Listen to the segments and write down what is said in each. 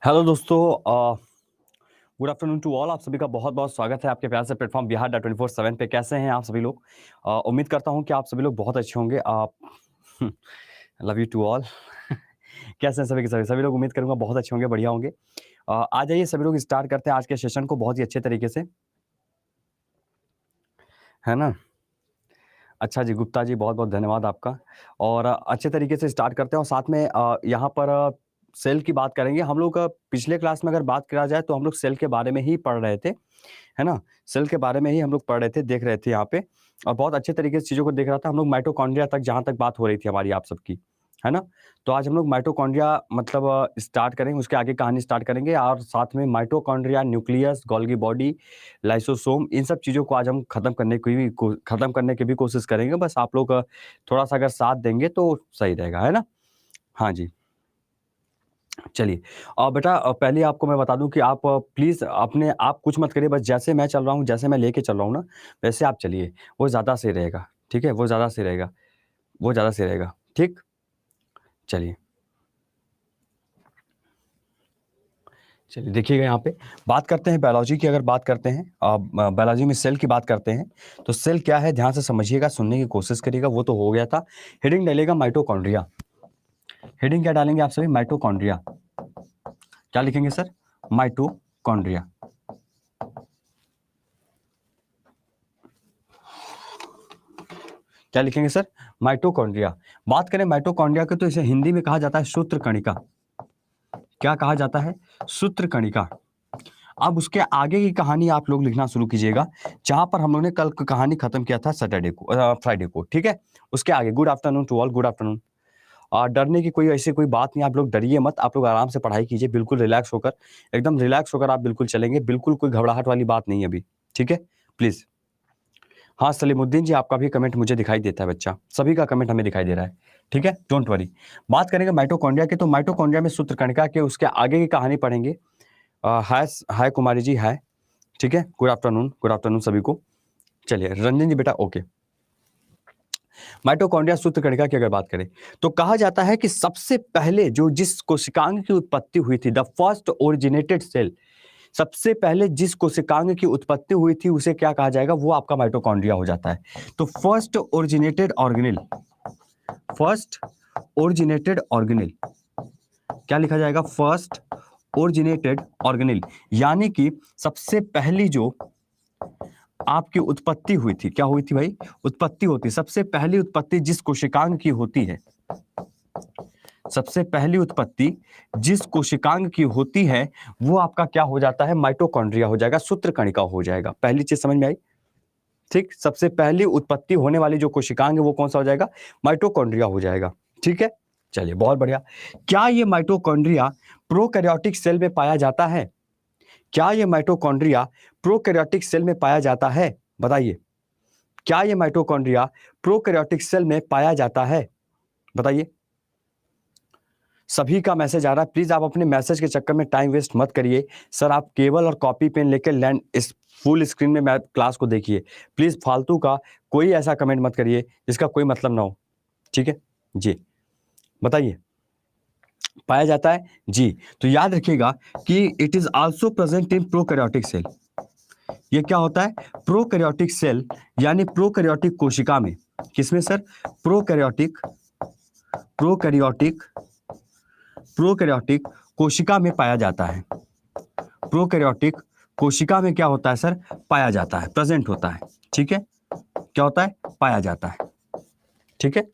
Hello दोस्तों, good afternoon to all. आप सभी का बहुत बहुत स्वागत है आपके प्यार से प्लेटफॉर्म बिहार डॉट 24/7 पे। कैसे हैं आप सभी लोग? उम्मीद करता हूं कि आप सभी लोग बहुत अच्छे होंगे। आप लव यू टू ऑल। कैसे हैं सभी के सभी लोग? उम्मीद करूंगा बहुत अच्छे होंगे, बढ़िया होंगे। आ जाइए सभी लोग, स्टार्ट करते हैं आज के सेशन को बहुत ही अच्छे तरीके से, है ना। अच्छा जी, गुप्ता जी बहुत बहुत धन्यवाद आपका। और अच्छे तरीके से स्टार्ट करते हैं और साथ में यहाँ पर सेल की बात करेंगे हम लोग। पिछले क्लास में अगर बात करा जाए तो हम लोग सेल के बारे में ही पढ़ रहे थे, है ना। सेल के बारे में ही हम लोग पढ़ रहे थे, देख रहे थे यहाँ पे, और बहुत अच्छे तरीके से चीज़ों को देख रहा था। हम लोग माइटोकॉन्ड्रिया तक, जहाँ तक बात हो रही थी हमारी आप सबकी, है ना। तो आज हम लोग माइटोकॉन्ड्रिया मतलब स्टार्ट करेंगे, उसके आगे कहानी स्टार्ट करेंगे, और साथ में mitochondria, nucleus, Golgi body, lysosome, इन सब चीज़ों को आज हम खत्म करने की भी कोशिश करेंगे। बस आप लोग थोड़ा सा अगर साथ देंगे तो सही रहेगा, है ना। हाँ जी, चलिए। बेटा, पहले आपको मैं बता दूं कि आप प्लीज़ अपने आप कुछ मत करिए, बस जैसे मैं चल रहा हूँ, जैसे मैं लेके चल रहा हूँ ना, वैसे आप चलिए। वो ज़्यादा सही रहेगा, ठीक है? वो ज़्यादा सही रहेगा, वो ज़्यादा सही रहेगा, ठीक? चलिए। चलिए, देखिएगा यहाँ पे बात करते हैं बायोलॉजी की। अगर बात करते हैं बायोलॉजी में सेल की बात करते हैं, तो सेल क्या है ध्यान से समझिएगा, सुनने की कोशिश करिएगा। वो तो हो गया था। हेडिंग डालिएगा माइटोकॉन्ड्रिया। हेडिंग क्या डालेंगे आप सभी? माइटोकॉन्ड्रिया। क्या लिखेंगे सर? माइटोकॉन्ड्रिया। क्या लिखेंगे सर? माइटोकॉन्ड्रिया। बात करें माइटोकॉन्ड्रिया की तो इसे हिंदी में कहा जाता है सूत्रकणिका। क्या कहा जाता है? सूत्रकणिका। अब उसके आगे की कहानी आप लोग लिखना शुरू कीजिएगा, जहां पर हम लोगों ने कल कहानी खत्म किया था सैटरडे को, फ्राइडे को, ठीक है। उसके आगे good afternoon to all, good afternoon. डरने की कोई ऐसी कोई बात नहीं, आप लोग डरिए मत, आप लोग आराम से पढ़ाई कीजिए, बिल्कुल रिलैक्स होकर, एकदम रिलैक्स होकर आप बिल्कुल चलेंगे, बिल्कुल कोई घबराहट वाली बात नहीं है अभी, ठीक है, प्लीज। हाँ सलीमुद्दीन जी, आपका भी कमेंट मुझे दिखाई देता है बच्चा, सभी का कमेंट हमें दिखाई दे रहा है, ठीक है, डोंट वरी। बात करेंगे माइटोकॉन्ड्रिया की, तो माइटोकॉन्ड्रिया में सूत्रकणिका के उसके आगे की कहानी पढ़ेंगे। हाय हाय कुमारी जी, हाय, ठीक है, गुड आफ्टरनून सभी को। चलिए रंजन जी बेटा, ओके। माइटोकॉन्ड्रिया सूत्रकणिका की अगर बात करें तो कहा जाता है कि सबसे पहले जो जिस कोशिकांग की उत्पत्ति हुई थी, द फर्स्ट ओरिजिनेटेड सेल, सबसे पहले जिस कोशिकांग की उत्पत्ति हुई थी उसे क्या कहा जाएगा? वो आपका माइटोकॉन्ड्रिया हो जाता है। तो first originated organelle, first originated organelle क्या लिखा जाएगा? फर्स्ट ओरिजिनेटेड ऑर्गेनेल, यानी कि सबसे पहली जो आपकी उत्पत्ति हुई थी, क्या हुई थी भाई? उत्पत्ति होती, सबसे पहली उत्पत्ति जिस कोशिकांग की होती है, सबसे पहली उत्पत्ति जिस कोशिकांग की होती है, वो आपका क्या हो जाता है? माइटोकॉन्ड्रिया हो जाएगा, सूत्रकणिका हो जाएगा। पहली चीज समझ में आई? ठीक, सबसे पहली उत्पत्ति होने वाली जो कोशिकांग है वो कौन सा हो जाएगा? माइटोकॉन्ड्रिया हो जाएगा, ठीक है। चलिए बहुत बढ़िया। क्या ये माइटोकॉन्ड्रिया प्रोकैरियोटिक सेल में पाया जाता है? क्या ये माइटोकॉन्ड्रिया प्रोकैरियोटिक सेल में पाया जाता है? बताइए, क्या ये माइटोकॉन्ड्रिया प्रोकैरियोटिक सेल में पाया जाता है? बताइए। सभी का मैसेज आ रहा है, प्लीज आप अपने मैसेज के चक्कर में टाइम वेस्ट मत करिए। सर आप केबल और कॉपी पेन लेकर लैंड इस फुल स्क्रीन में मैं क्लास को देखिए, प्लीज फालतू का कोई ऐसा कमेंट मत करिए जिसका कोई मतलब ना हो, ठीक है जी। बताइए, पाया जाता है जी। तो याद रखिएगा कि it is also present in prokaryotic cell. ये क्या होता है? प्रोकैरियोटिक सेल, यानी प्रोकैरियोटिक कोशिका में। किसमें सर? प्रोकैरियोटिक, प्रोकैरियोटिक, प्रोकैरियोटिक कोशिका में पाया जाता है। प्रोकैरियोटिक कोशिका में क्या होता है सर? पाया जाता है, प्रेजेंट होता है, ठीक है। क्या होता है? पाया जाता है, ठीक है।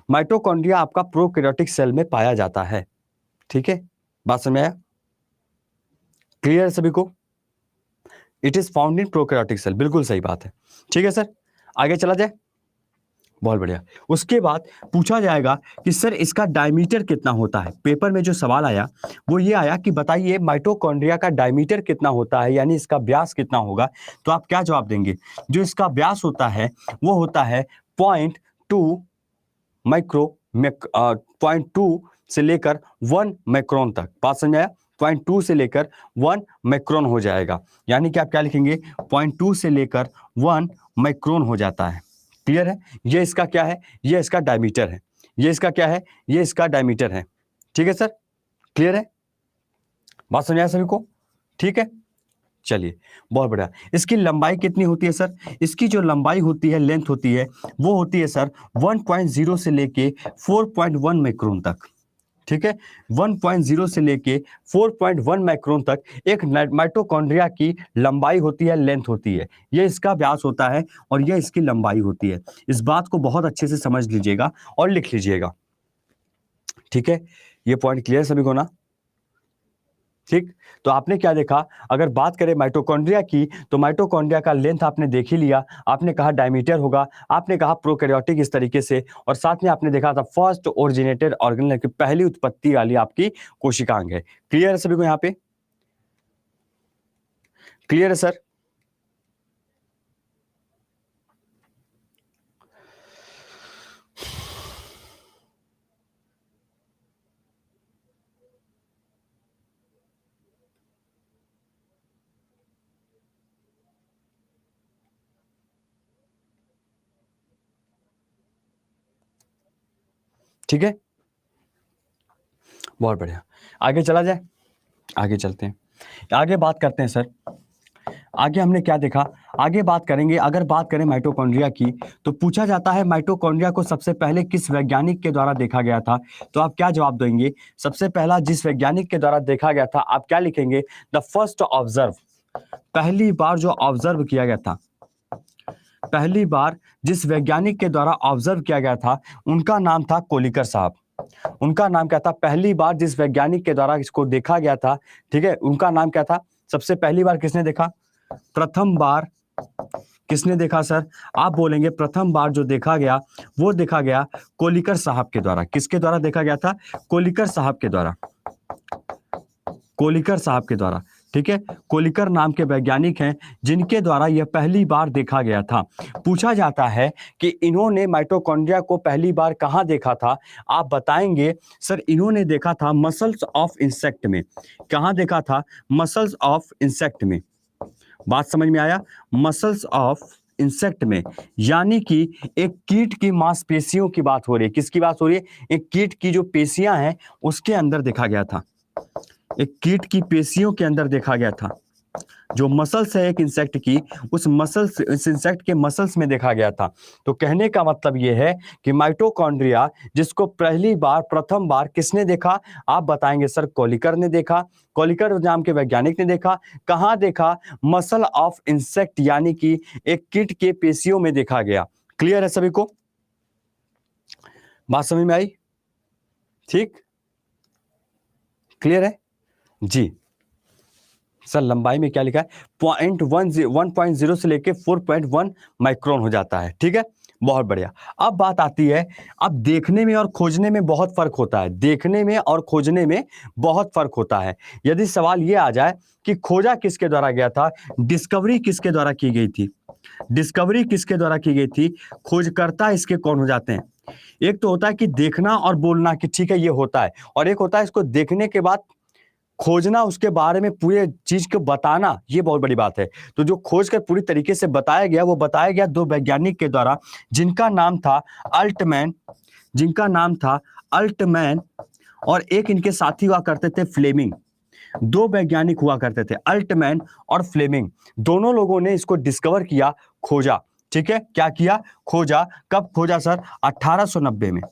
माइटोकॉन्ड्रिया आपका प्रोकैरियोटिक सेल में पाया जाता है, ठीक है। बात समझ में आया? क्लियर है सभी को? It is found in prokaryotic cell, बिल्कुल सही बात है, ठीक है सर। आगे चला जाए, बहुत बढ़िया। उसके बाद पूछा जाएगा कि सर इसका डायमीटर कितना होता है। पेपर में जो सवाल आया वो ये आया कि बताइए माइटोकॉन्ड्रिया का डायमीटर कितना होता है, यानी इसका व्यास कितना होगा। तो आप क्या जवाब देंगे? जो इसका व्यास होता है वो होता है 0.2 माइक्रो 0.2 से लेकर 1 माइक्रोन तक। बात समझ में आया? 0.2 से लेकर 1 माइक्रोन हो जाएगा, यानी कि आप क्या लिखेंगे? 0.2 से लेकर 1 माइक्रोन हो जाता है। क्लियर है? ये इसका क्या है? ये इसका डायमीटर है। ये इसका क्या है? ये इसका डायमीटर है, ठीक है सर। क्लियर है? बात समझ आया सभी को? ठीक है, चलिए बहुत बढ़िया। इसकी लंबाई कितनी होती है सर? इसकी जो लंबाई होती है, लेंथ होती है, वो होती है सर 1.0 से लेके 4.1 माइक्रोन तक। ठीक है, 1.0 से लेके 4.1 माइक्रोन तक एक माइटोकॉन्ड्रिया की लंबाई होती है, लेंथ होती है। ये इसका व्यास होता है और ये इसकी लंबाई होती है। इस बात को बहुत अच्छे से समझ लीजिएगा और लिख लीजिएगा। ठीक है, ये पॉइंट क्लियर सभी को ना? ठीक, तो आपने क्या देखा, अगर बात करें माइटोकॉन्ड्रिया की, तो माइटोकॉन्ड्रिया का लेंथ आपने देख ही लिया, आपने कहा डायमीटर होगा, आपने कहा प्रोकैरियोटिक इस तरीके से, और साथ में आपने देखा था फर्स्ट ओरिजिनेटेड ऑर्गेनेल की पहली उत्पत्ति वाली आपकी कोशिकांग है। क्लियर है सभी को यहाँ पे? क्लियर है सर? ठीक है, बहुत बढ़िया। आगे चला जाए, आगे चलते हैं, आगे बात करते हैं सर। आगे हमने क्या देखा, आगे बात करेंगे। अगर बात करें माइटोकॉन्ड्रिया की, तो पूछा जाता है माइटोकॉन्ड्रिया को सबसे पहले किस वैज्ञानिक के द्वारा देखा गया था? तो आप क्या जवाब देंगे? सबसे पहला जिस वैज्ञानिक के द्वारा देखा गया था, आप क्या लिखेंगे? द फर्स्ट ऑब्जर्व, पहली बार जो ऑब्जर्व किया गया था, पहली बार जिस वैज्ञानिक के द्वारा ऑब्जर्व किया गया था, उनका नाम था कोलिकर साहब। उनका नाम क्या था? पहली बार जिस वैज्ञानिक के द्वारा इसको देखा गया था, ठीक है, उनका नाम क्या था? सबसे पहली बार किसने देखा? प्रथम बार किसने देखा सर? आप बोलेंगे प्रथम बार जो देखा गया, वो देखा गया कोलिकर साहब के द्वारा। किसके द्वारा देखा गया था? कोलिकर साहब के द्वारा, कोलिकर साहब के द्वारा। ठीक है, कोलिकर नाम के वैज्ञानिक हैं जिनके द्वारा यह पहली बार देखा गया था। पूछा जाता है कि इन्होंने माइटोकॉन्ड्रिया को पहली बार कहाँ देखा था? आप बताएंगे सर इन्होंने देखा था मसल्स ऑफ इंसेक्ट में। कहाँ देखा था? मसल्स ऑफ इंसेक्ट में। बात समझ में आया? मसल्स ऑफ इंसेक्ट में, यानी कि एक कीट की मांसपेशियों की बात हो रही है। किसकी बात हो रही है? एक कीट की जो पेशियां हैं उसके अंदर देखा गया था, एक कीट की पेशियों के अंदर देखा गया था। जो मसल्स है एक इंसेक्ट की, उस मसल्स, इस इंसेक्ट के मसल्स में देखा गया था। तो कहने का मतलब यह है कि माइटोकॉन्ड्रिया जिसको पहली बार, प्रथम बार किसने देखा? आप बताएंगे सर कोलिकर ने देखा, कोलिकर नाम के वैज्ञानिक ने देखा। कहां देखा? मसल ऑफ इंसेक्ट, यानी कि एक कीट के पेशियों में देखा गया। क्लियर है सभी को? बात समझ में आई? ठीक, क्लियर है जी। सर लंबाई में क्या लिखा है? 1.0 से लेके 4.1 माइक्रोन हो जाता है। ठीक है, बहुत बढ़िया। अब बात आती है, अब देखने में और खोजने में बहुत फर्क होता है। देखने में और खोजने में बहुत फर्क होता है। यदि सवाल ये आ जाए कि खोजा किसके द्वारा गया था, डिस्कवरी किसके द्वारा की गई थी, डिस्कवरी किसके द्वारा की गई थी, खोजकर्ता इसके कौन हो जाते हैं? एक तो होता है कि देखना और बोलना कि ठीक है ये होता है, और एक होता है इसको देखने के बाद खोजना, उसके बारे में पूरे चीज को बताना। ये बहुत बड़ी बात है। तो जो खोज कर पूरी तरीके से बताया गया, वो बताया गया दो वैज्ञानिक के द्वारा, जिनका नाम था अल्टमैन, जिनका नाम था अल्टमैन, और एक इनके साथी हुआ करते थे फ्लेमिंग। दो वैज्ञानिक हुआ करते थे, अल्टमैन और फ्लेमिंग। दोनों लोगों ने इसको डिस्कवर किया, खोजा। ठीक है, क्या किया? खोजा। कब खोजा सर? 1890 में।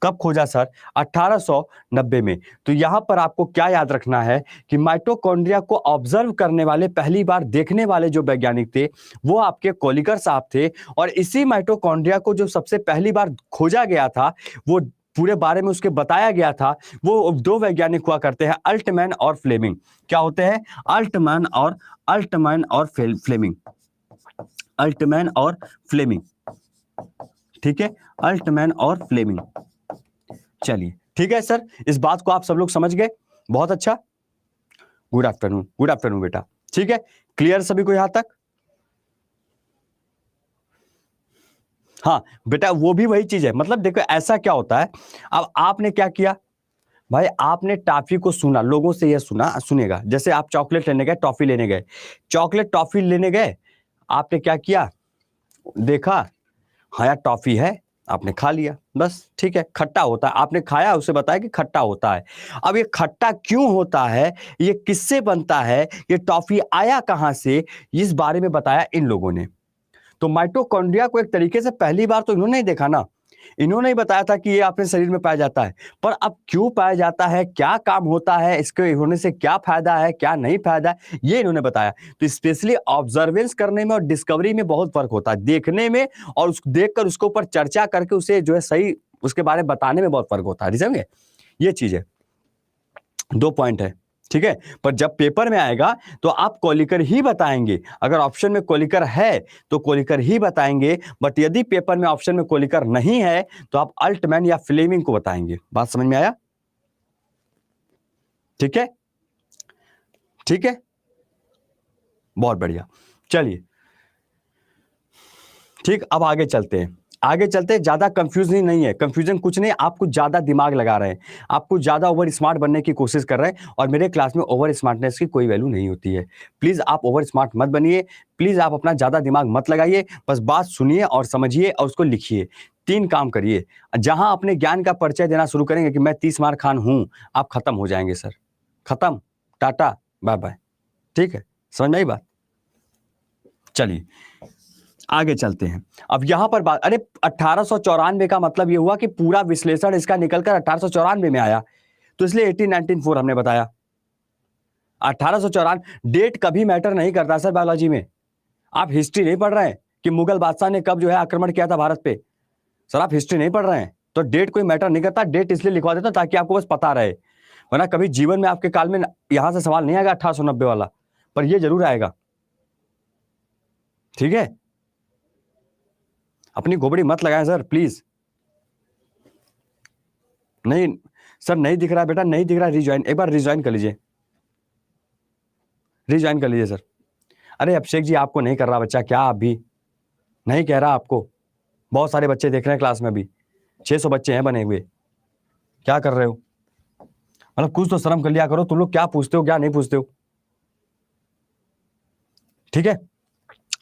कब खोजा सर? 1890 में। तो यहां पर आपको क्या याद रखना है कि माइटोकॉन्ड्रिया को ऑब्जर्व करने वाले, पहली बार देखने वाले जो वैज्ञानिक थे, वो आपके कोलिकर साहब थे। और इसी माइटोकॉन्ड्रिया को जो सबसे पहली बार खोजा गया था, वो पूरे बारे में उसके बताया गया था, वो दो वैज्ञानिक हुआ करते हैं, अल्टमैन और फ्लेमिंग। क्या होते हैं? अल्टमैन और फ्लेमिंग, अल्टमैन और फ्लेमिंग। ठीक है, अल्टमैन और फ्लेमिंग। चलिए ठीक है सर, इस बात को आप सब लोग समझ गए? बहुत अच्छा, गुड आफ्टरनून, गुड आफ्टरनून बेटा। ठीक है, क्लियर सभी को यहां तक? हाँ बेटा, वो भी वही चीज है। मतलब देखो ऐसा क्या होता है, अब आपने क्या किया भाई, आपने टॉफी को सुना, लोगों से यह सुनेगा। जैसे आप चॉकलेट लेने गए, टॉफी लेने गए, चॉकलेट टॉफी लेने गए, आपने क्या किया? देखा, हाँ यार टॉफी है, आपने खा लिया, बस ठीक है, खट्टा होता है, आपने खाया, उसे बताया कि खट्टा होता है। अब ये खट्टा क्यों होता है, ये किससे बनता है, ये टॉफी आया कहां से, इस बारे में बताया इन लोगों ने। तो माइटोकॉन्ड्रिया को एक तरीके से पहली बार तो इन्होंने ही देखा ना, इन्होंने ही बताया था कि ये अपने शरीर में पाया जाता है, पर अब क्यों पाया जाता है, क्या काम होता है, इसके होने से क्या फायदा है, क्या नहीं फायदा है, ये इन्होंने बताया। तो स्पेशली ऑब्जर्वेंस करने में और डिस्कवरी में बहुत फर्क होता है, देखने में और उसको देखकर उसके ऊपर चर्चा करके उसे जो है सही उसके बारे में बताने में बहुत फर्क होता है, समझे? ये चीज है, 2 पॉइंट है, ठीक है। पर जब पेपर में आएगा तो आप कोलिकर ही बताएंगे, अगर ऑप्शन में कोलिकर है तो कोलिकर ही बताएंगे, बट यदि पेपर में ऑप्शन में कोलिकर नहीं है तो आप अल्टमैन या फ्लेमिंग को बताएंगे। बात समझ में आया? ठीक है, ठीक है, बहुत बढ़िया। चलिए ठीक, अब आगे चलते हैं, आगे चलते, ज्यादा कंफ्यूजन नहीं है, कंफ्यूजन कुछ नहीं, आप कुछ ज्यादा दिमाग लगा रहे हैं, आप कुछ ज्यादा ओवर स्मार्ट बनने की कोशिश कर रहे हैं, और मेरे क्लास में ओवर स्मार्टनेस की कोई वैल्यू नहीं होती है। प्लीज आप ओवर स्मार्ट मत बनिए, प्लीज आप अपना ज्यादा दिमाग मत लगाइए, बस बात सुनिए और समझिए और उसको लिखिए। 3 काम करिए, जहां अपने ज्ञान का परिचय देना शुरू करेंगे कि मैं 30 मार खान हूं, आप खत्म हो जाएंगे सर, खत्म, टाटा बाय बाय। ठीक है, समझ में आई बात? चलिए आगे चलते हैं। अब यहां पर बात, अरे 1894 का मतलब यह हुआ कि पूरा विश्लेषण इसका निकलकर 1894 में आया, तो इसलिए 1894 हमने बताया। 1894 डेट कभी मैटर नहीं करता सर बायोलॉजी में। आप हिस्ट्री नहीं पढ़ रहे हैं कि मुगल बादशाह ने कब जो है आक्रमण किया था भारत पे, सर आप हिस्ट्री नहीं पढ़ रहे हैं, तो डेट कोई मैटर नहीं करता। डेट इसलिए लिखवा देता ताकि आपको बस पता रहे, वरना कभी जीवन में आपके काल में यहां से सवाल नहीं आएगा 1890 वाला, पर यह जरूर आएगा। ठीक है, अपनी घोबड़ी मत लगाएं सर प्लीज। नहीं सर, नहीं दिख रहा बेटा, नहीं दिख रहा, रिज्वाइन, एक बार रिज्वाइन कर लीजिए, रिज्वाइन कर लीजिए सर। अरे अभिषेक जी आपको नहीं कर रहा बच्चा क्या, आप भी नहीं कह रहा आपको, बहुत सारे बच्चे देख रहे हैं क्लास में, भी 600 बच्चे हैं बने हुए, क्या कर रहे हो? मतलब कुछ तो शर्म कर लिया करो, तुम लोग क्या पूछते हो क्या नहीं पूछते हो। ठीक है,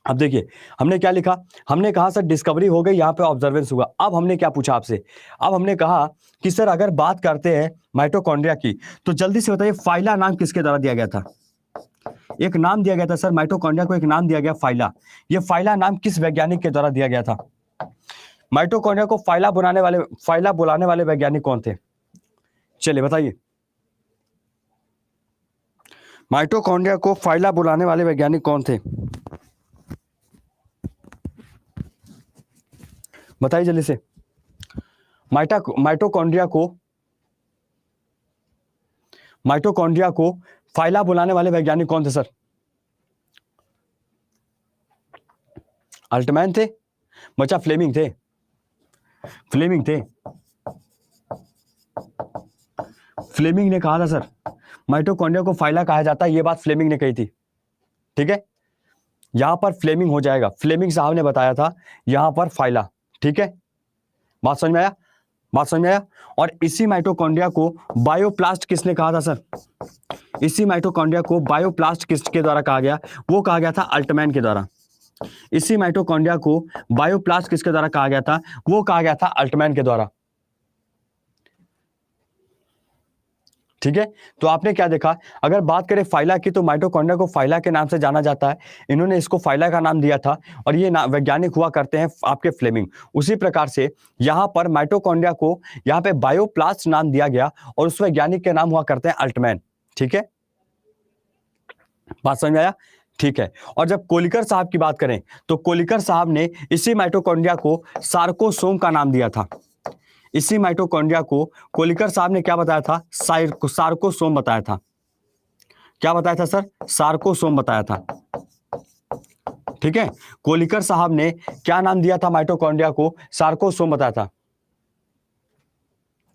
अब देखिए हमने क्या लिखा, हमने कहा सर डिस्कवरी हो गई, यहां पे ऑब्जर्वेंस हुआ। अब हमने क्या पूछा आपसे, अब हमने कहा कि सर अगर बात करते हैं माइटोकॉन्ड्रिया की, तो जल्दी से बताइए फाइला नाम किसके द्वारा दिया गया था? एक नाम दिया गया था सर माइटोकॉन्ड्रिया को, एक नाम दिया गया फाइला। ये फाइला नाम किस वैज्ञानिक के द्वारा दिया गया था? माइटोकॉन्ड्रिया को फाइला बुलाने वाले वैज्ञानिक कौन थे? चलिए बताइए, माइटोकॉन्ड्रिया को फाइला बुलाने वाले वैज्ञानिक कौन थे? बताइए जल्दी से। माइटोकॉन्ड्रिया को फाइला बुलाने वाले वैज्ञानिक कौन थे सर? अल्टमैन थे बच्चा, फ्लेमिंग थे, फ्लेमिंग थे, फ्लेमिंग ने कहा था सर माइटोकॉन्ड्रिया को फाइला कहा जाता है, ये बात फ्लेमिंग ने कही थी। ठीक है, यहां पर फ्लेमिंग हो जाएगा, फ्लेमिंग साहब ने बताया था, यहां पर फाइला। ठीक है, बात समझ में आया, बात समझ में आया। और इसी माइटोकॉन्ड्रिया को बायोप्लास्ट किसने कहा था सर? इसी माइटोकॉन्ड्रिया को बायोप्लास्ट किसके द्वारा कहा गया? वो कहा गया था अल्टमैन के द्वारा। इसी माइटोकॉन्ड्रिया को बायोप्लास्ट किसके द्वारा कहा गया था? वो कहा गया था अल्टमैन के द्वारा। ठीक है, तो आपने क्या देखा, अगर बात करें फाइला की, तो माइटोकॉन्ड्रिया को फाइला के नाम से जाना जाता है, इन्होंने इसको फाइला का नाम दिया था, और ये वैज्ञानिक हुआ करते हैं आपके फ्लेमिंग। उसी प्रकार से यहां पर माइटोकॉन्ड्रिया को यहां पे बायोप्लास्ट नाम दिया गया, और उस वैज्ञानिक के नाम हुआ करते हैं अल्टमैन। ठीक है, बात समझ में आया? ठीक है, और जब कोलिकर साहब की बात करें, तो कोलिकर साहब ने इसी माइटोकॉन्ड्रिया को सार्कोसोम का नाम दिया था। इसी माइटोकॉन्ड्रिया को कोलिकर साहब ने क्या बताया था? सार्कोसोम बताया था। क्या बताया था सर? सार्कोसोम बताया था। ठीक है, कोलिकर साहब ने क्या नाम दिया था माइटोकॉन्ड्रिया को? सार्कोसोम बताया था।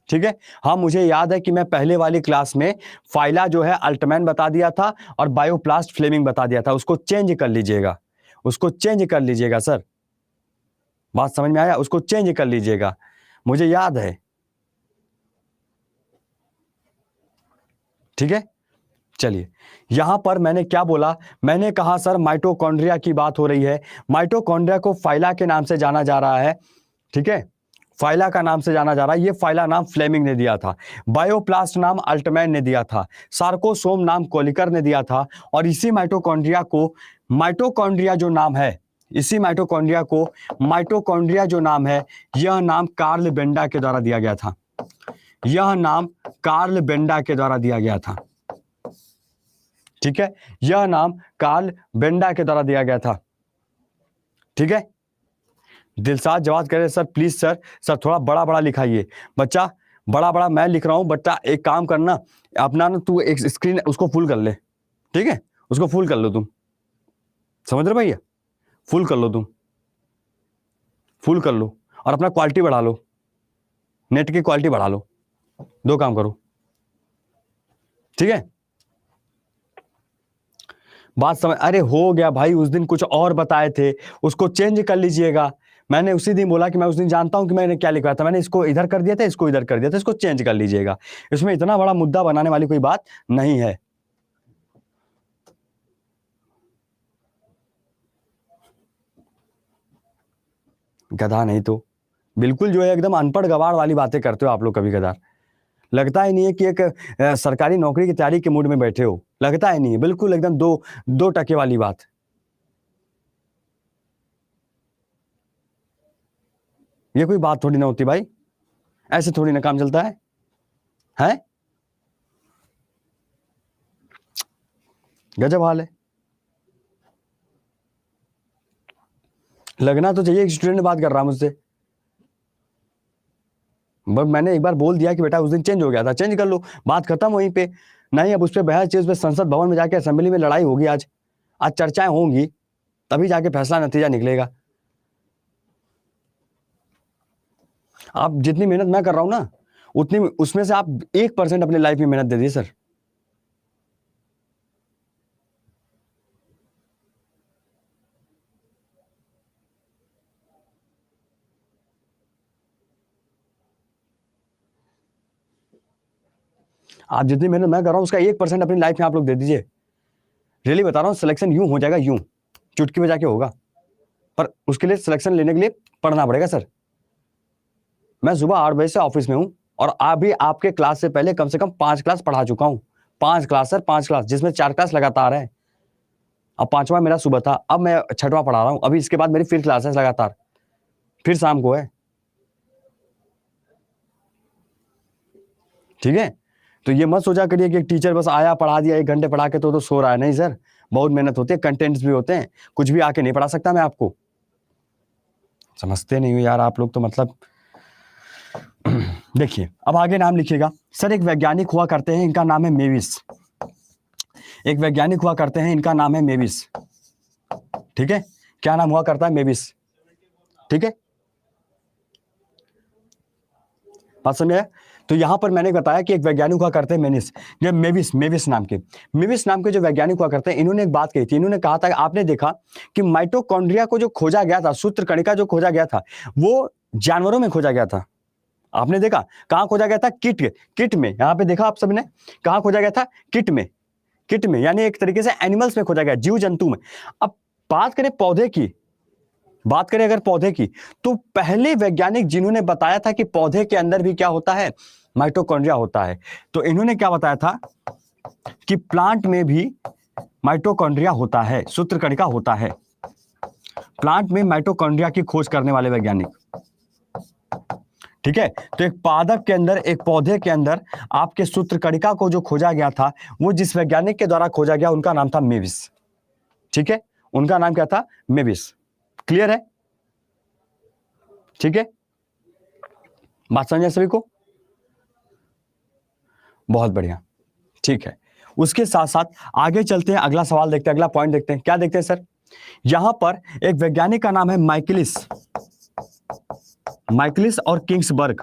ठीक है, हाँ मुझे याद है कि मैं पहले वाली क्लास में फाइला जो है अल्टमैन बता दिया था और बायोप्लास्ट फ्लेमिंग बता दिया था, उसको चेंज कर लीजिएगा, उसको चेंज कर लीजिएगा सर। बात समझ में आया? उसको चेंज कर लीजिएगा, मुझे याद है। ठीक है, चलिए यहां पर मैंने क्या बोला, मैंने कहा सर माइटोकॉन्ड्रिया की बात हो रही है, माइटोकॉन्ड्रिया को फाइला के नाम से जाना जा रहा है। ठीक है, फाइला का नाम से जाना जा रहा है। ये फाइला नाम फ्लेमिंग ने दिया था, बायोप्लास्ट नाम अल्टमैन ने दिया था, सार्कोसोम नाम कोलिकर ने दिया था, और इसी माइटोकॉन्ड्रिया को माइटोकॉन्ड्रिया जो नाम है, इसी माइटोकॉन्ड्रिया को माइटोकॉन्ड्रिया जो नाम है, यह नाम कार्ल बेंडा के द्वारा दिया गया था। यह नाम कार्ल बेंडा के द्वारा दिया गया था। ठीक है, यह नाम कार्ल बेंडा के द्वारा दिया गया था। ठीक है, दिलसाद जवाब करे सर प्लीज सर, सर थोड़ा बड़ा बड़ा लिखाइए। बच्चा बड़ा बड़ा मैं लिख रहा हूं, बच्चा एक काम करना अपना ना, तू एक स्क्रीन उसको फुल कर ले। ठीक है, उसको फुल कर लो तुम, समझ रहे भैया, फुल कर लो तुम, फुल कर लो, और अपना क्वालिटी बढ़ा लो, नेट की क्वालिटी बढ़ा लो, दो काम करो। ठीक है, बात समझ, अरे हो गया भाई, उस दिन कुछ और बताए थे, उसको चेंज कर लीजिएगा। मैंने उसी दिन बोला कि मैं उस दिन जानता हूं कि मैंने क्या लिखा था, मैंने इसको इधर कर दिया था, इसको इधर कर दिया था, इसको चेंज कर लीजिएगा। इसमें इतना बड़ा मुद्दा बनाने वाली कोई बात नहीं है। गधा नहीं तो बिल्कुल जो है एकदम अनपढ़ गवार वाली बातें करते हो आप लोग कभी कदार। लगता ही नहीं है कि एक सरकारी नौकरी की तैयारी के मूड में बैठे हो, लगता ही नहीं है, बिल्कुल एकदम दो टके वाली बात। ये कोई बात थोड़ी ना होती भाई, ऐसे थोड़ी ना काम चलता है, हैं? गजब हाल है। लगना तो चाहिए एक स्टूडेंट बात कर रहा मुझसे, बस मैंने एक बार बोल दिया कि बेटा उस दिन चेंज हो गया था, चेंज कर लो, बात खत्म वहीं पे। नहीं, अब उस पर बहस चीज पे संसद भवन में जाके असेंबली में लड़ाई होगी, आज चर्चाएं होंगी, तभी जाके फैसला नतीजा निकलेगा। आप जितनी मेहनत मैं कर रहा हूं ना, उतनी उसमें से आप 1% अपनी लाइफ में मेहनत दे दी सर। आप जितनी मेहनत मैं कर रहा हूं उसका 1% अपनी लाइफ में आप लोग दे दीजिए। रियली बता रहा हूं, सिलेक्शन यूं हो जाएगा, यूं चुटकी बजा के होगा, पर उसके लिए सिलेक्शन लेने के लिए पढ़ना पड़ेगा सर। मैं सुबह 8 बजे से ऑफिस में हूं, और अभी आपके क्लास से पहले कम से कम 5 क्लास पढ़ा चुका हूं। 5 क्लास सर, 5 क्लास, जिसमें 4 क्लास लगातार है। अब 5वां मेरा सुबह था, अब मैं 6वां पढ़ा रहा हूं, अभी इसके बाद मेरी फिर क्लासेस लगातार, फिर शाम को है। ठीक है, तो ये मत सोचा करिए कि एक टीचर बस आया पढ़ा दिया, 1 घंटे पढ़ा के तो सो रहा है। नहीं सर, बहुत मेहनत होती है, कंटेंट्स भी होते हैं, कुछ भी आके नहीं पढ़ा सकता मैं आपको। समझते नहीं हो यार आप लोग तो, मतलब देखिए अब आगे नाम लिखिएगा सर। एक वैज्ञानिक हुआ करते हैं, इनका नाम है मेविस। एक वैज्ञानिक हुआ करते हैं, इनका नाम है मेविस। ठीक है, क्या नाम हुआ करता है? मेविस। ठीक है, बात समझे? तो यहां पर मैंने बताया कि एक वैज्ञानिक हुआ करते हैं मेविस नाम के जो वैज्ञानिक हुआ करते हैं, इन्होंने एक बात कही थी। इन्होंने कहा था कि आपने देखा कि माइटोकॉन्ड्रिया को जो खोजा गया था, सूत्र कणिका जो खोजा गया था, वो जानवरों में खोजा गया था। आपने देखा कहां खोजा गया था? किट में। यहां पे देखा आप सबने, कहां खोजा गया था? किट में, यानी एक तरीके से एनिमल्स में खोजा गया, जीव जंतु में। अब बात करें अगर पौधे की, तो पहले वैज्ञानिक जिन्होंने बताया था कि पौधे के अंदर भी क्या होता है? माइटोकॉन्ड्रिया होता है। तो इन्होंने क्या बताया था कि प्लांट में भी माइटोकॉन्ड्रिया होता है, सूत्रकणिका होता है। प्लांट में माइटोकॉन्ड्रिया की खोज करने वाले वैज्ञानिक। ठीक है, तो एक पादप के अंदर, एक पौधे के अंदर आपके सूत्रकणिका को जो खोजा गया था, वो जिस वैज्ञानिक के द्वारा खोजा गया, उनका नाम था मेविस। ठीक है, उनका नाम क्या था? मेविस। क्लियर है? ठीक है, बात समझे सभी को? बहुत बढ़िया। ठीक है, उसके साथ साथ आगे चलते हैं, अगला सवाल देखते हैं, अगला पॉइंट देखते हैं। क्या देखते हैं सर? यहां पर एक वैज्ञानिक का नाम है माइकलिस और किंग्सबर्ग।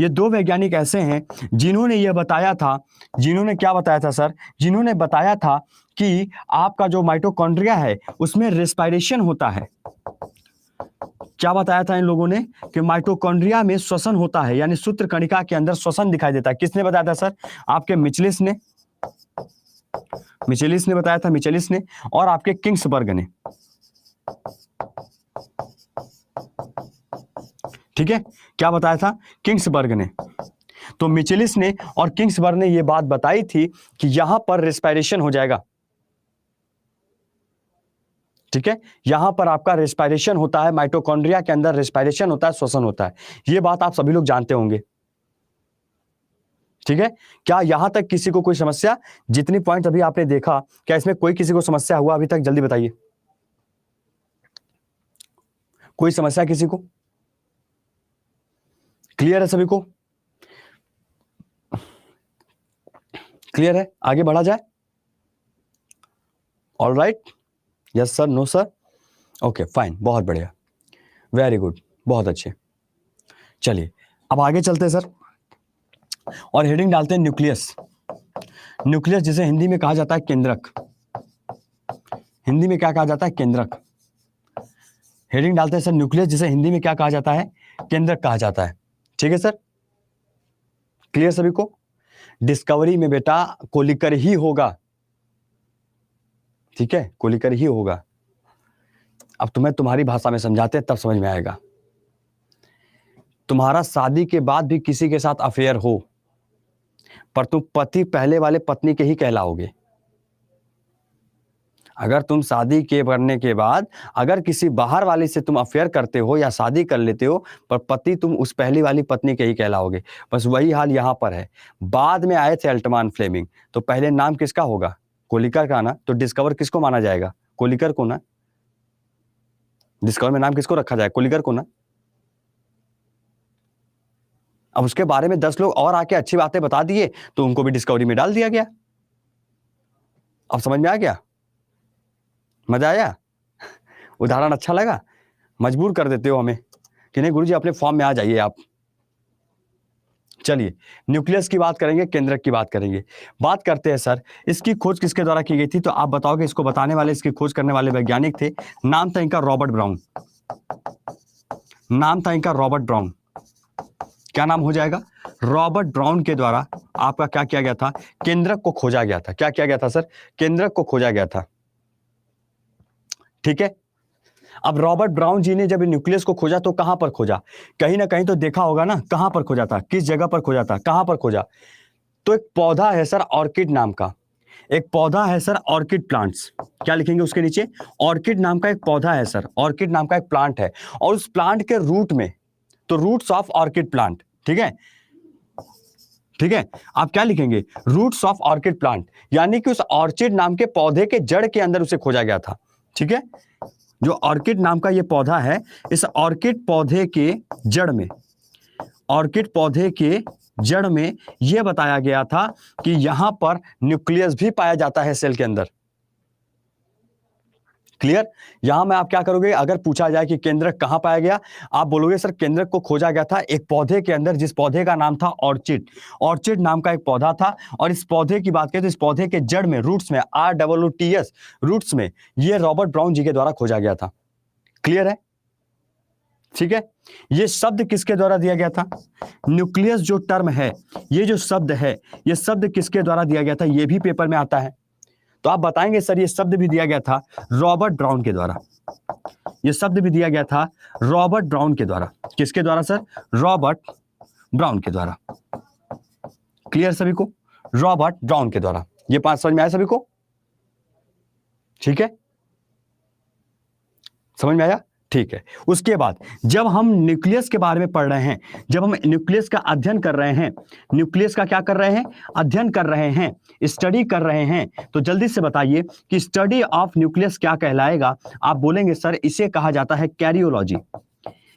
ये दो वैज्ञानिक ऐसे हैं जिन्होंने यह बताया था, क्या बताया था सर? जिन्होंने बताया था कि आपका जो माइटोकॉन्ड्रिया है उसमें रेस्पिरेशन होता है। क्या बताया था इन लोगों ने? कि माइटोकॉन्ड्रिया में श्वसन होता है, यानी सूत्रकणिका के अंदर श्वसन दिखाई देता है। किसने बताया था सर? आपके मिचेलिस ने बताया था, और आपके किंग्सबर्ग ने। ठीक है, क्या बताया था किंग्सबर्ग ने। तो मिचेलिस ने और किंग्सबर्ग ने यह बात बताई थी कि यहां पर रेस्पिरेशन हो जाएगा। ठीक है, यहां पर आपका रेस्पिरेशन होता है, माइटोकॉन्ड्रिया के अंदर रेस्पिरेशन होता है, श्वसन होता है। यह बात आप सभी लोग जानते होंगे। ठीक है, क्या यहां तक किसी को कोई समस्या? जितनी पॉइंट अभी आपने देखा, क्या इसमें कोई किसी को समस्या हुआ अभी तक? जल्दी बताइए, कोई समस्या किसी को? क्लियर है सभी को? क्लियर है, आगे बढ़ा जाए? All right, yes sir, no sir, okay fine, बहुत बढ़िया, वेरी गुड, बहुत अच्छे। चलिए अब आगे चलते हैं सर, और हेडिंग डालते हैं न्यूक्लियस। न्यूक्लियस जिसे हिंदी में कहा जाता है केंद्रक। हिंदी में क्या कहा जाता है? केंद्रक। हेडिंग डालते हैं सर न्यूक्लियस जिसे हिंदी में क्या कहा जाता है? केंद्रक कहा जाता है। ठीक है सर, क्लियर सभी को? डिस्कवरी में बेटा कोलिकर ही होगा। ठीक है, कोलिकर ही होगा। अब तुम्हें तुम्हारी भाषा में समझाते हैं तब समझ में आएगा। तुम्हारा शादी के बाद भी किसी के साथ अफेयर हो, पर तुम पति पहले वाले पत्नी के ही कहलाओगे। अगर तुम शादी के करने के बाद अगर किसी बाहर वाली से तुम अफेयर करते हो या शादी कर लेते हो, पर पति तुम उस पहली वाली पत्नी के ही कहलाओगे। बस वही हाल यहां पर है। बाद में आए थे अल्टमान फ्लेमिंग, तो पहले नाम किसका होगा? कोलिकर का ना। तो डिस्कवर किसको माना जाएगा? कोलिकर को ना। डिस्कवर में नाम किसको रखा जाए? कोलिकर को ना। अब उसके बारे में 10 लोग और आके अच्छी बातें बता दिए तो उनको भी डिस्कवरी में डाल दिया गया। अब समझ में आ गया? मजा आया? उदाहरण अच्छा लगा? मजबूर कर देते हो हमें कि नहीं गुरुजी अपने फॉर्म में आ जाइए आप। चलिए न्यूक्लियस की बात करेंगे, केंद्रक की बात करेंगे। बात करते हैं सर इसकी खोज किसके द्वारा की गई थी, तो आप बताओगे। इसको बताने वाले, इसकी खोज करने वाले वैज्ञानिक थे, नाम था इनका रॉबर्ट ब्राउन। नाम था इनका रॉबर्ट ब्राउन। क्या नाम हो जाएगा? रॉबर्ट ब्राउन के द्वारा आपका क्या किया गया था? केंद्रक को खोजा गया था। क्या किया गया था सर? केंद्रक को खोजा गया था। ठीक है, अब रॉबर्ट ब्राउन जी ने जब न्यूक्लियस को खोजा तो कहां पर खोजा? कहीं ना कहीं तो देखा होगा ना, कहां पर खोजा था? किस जगह पर खोजा था? कहां पर खोजा? तो एक पौधा है सर ऑर्किड नाम का, एक पौधा है सर ऑर्किड प्लांट्स। क्या लिखेंगे उसके नीचे? ऑर्किड नाम का एक पौधा है सर, ऑर्किड नाम का एक प्लांट है, और उस प्लांट के रूट में, तो रूट्स ऑफ ऑर्किड प्लांट। ठीक है, ठीक है, आप क्या लिखेंगे? रूट्स ऑफ ऑर्किड प्लांट, यानी कि उस ऑर्चिड नाम के पौधे के जड़ के अंदर उसे खोजा गया था। ठीक है, जो ऑर्किड नाम का ये पौधा है, इस ऑर्किड पौधे के जड़ में, ऑर्किड पौधे के जड़ में यह बताया गया था कि यहां पर न्यूक्लियस भी पाया जाता है सेल के अंदर। क्लियर? यहां में आप क्या करोगे? अगर पूछा जाए कि केंद्रक कहां पाया गया, आप बोलोगे सर केंद्रक को खोजा गया था एक पौधे के अंदर, जिस पौधे का नाम था ऑर्चिड। ऑर्चिड नाम का एक पौधा था, और इस पौधे की बात करें तो इस पौधे के जड़ में, रूट्स में, ROOTS, रूट्स में, यह रॉबर्ट ब्राउन जी के द्वारा खोजा गया था। क्लियर है? ठीक है, यह शब्द किसके द्वारा दिया गया था? न्यूक्लियस जो टर्म है, ये जो शब्द है, यह शब्द किसके द्वारा दिया गया था? यह भी पेपर में आता है, तो आप बताएंगे सर ये शब्द भी दिया गया था रॉबर्ट ब्राउन के द्वारा। ये शब्द भी दिया गया था रॉबर्ट ब्राउन के द्वारा। किसके द्वारा सर? रॉबर्ट ब्राउन के द्वारा। क्लियर सभी को? रॉबर्ट ब्राउन के द्वारा। ये 5 समझ में आया सभी को? ठीक है, समझ में आया? ठीक है, उसके बाद जब हम न्यूक्लियस के बारे में पढ़ रहे हैं, जब हम न्यूक्लियस का अध्ययन कर रहे हैं, न्यूक्लियस का क्या कर रहे हैं? अध्ययन कर रहे हैं, स्टडी कर रहे हैं, तो जल्दी से बताइए कि स्टडी ऑफ न्यूक्लियस क्या कहलाएगा? आप बोलेंगे सर इसे कहा जाता है कैरियोलॉजी।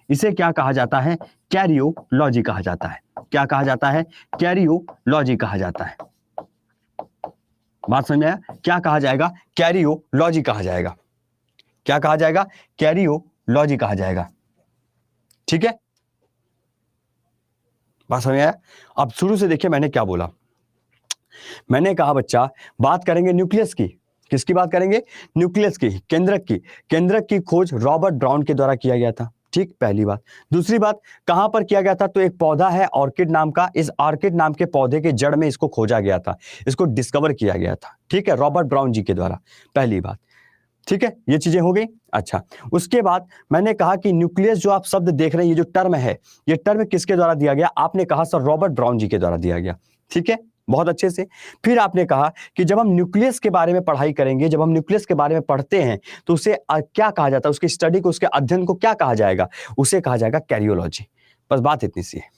इसे क्या कहा जाता है? कैरियोलॉजी कहा जाता है। क्या कहा जाता है? कैरियोलॉजी कहा जाता है। बात समझ में आया? क्या कहा जाएगा? कैरियोलॉजी कहा जाएगा। क्या कहा जाएगा? कैरियोलॉजी कहा जाएगा। ठीक है, बात समझ में आया? अब शुरू से देखिए मैंने क्या बोला। मैंने कहा बच्चा बात करेंगे न्यूक्लियस की। किसकी बात करेंगे? न्यूक्लियस की, केंद्रक की। केंद्रक की खोज रॉबर्ट ब्राउन के द्वारा किया गया था। ठीक, पहली बात। दूसरी बात, कहां पर किया गया था? तो एक पौधा है ऑर्किड नाम का, इस ऑर्किड नाम के पौधे के जड़ में इसको खोजा गया था, इसको डिस्कवर किया गया था। ठीक है, रॉबर्ट ब्राउन जी के द्वारा। पहली बात। ठीक है, ये चीजें हो गई। अच्छा, उसके बाद मैंने कहा कि न्यूक्लियस जो आप शब्द देख रहे हैं, ये जो टर्म है, ये टर्म किसके द्वारा दिया गया? आपने कहा सर रॉबर्ट ब्राउन जी के द्वारा दिया गया। ठीक है, बहुत अच्छे से। फिर आपने कहा कि जब हम न्यूक्लियस के बारे में पढ़ाई करेंगे, जब हम न्यूक्लियस के बारे में पढ़ते हैं तो उसे क्या कहा जाता है? उसकी स्टडी को, उसके अध्ययन को क्या कहा जाएगा? उसे कहा जाएगा कैरियोलॉजी। बस बात इतनी सी है।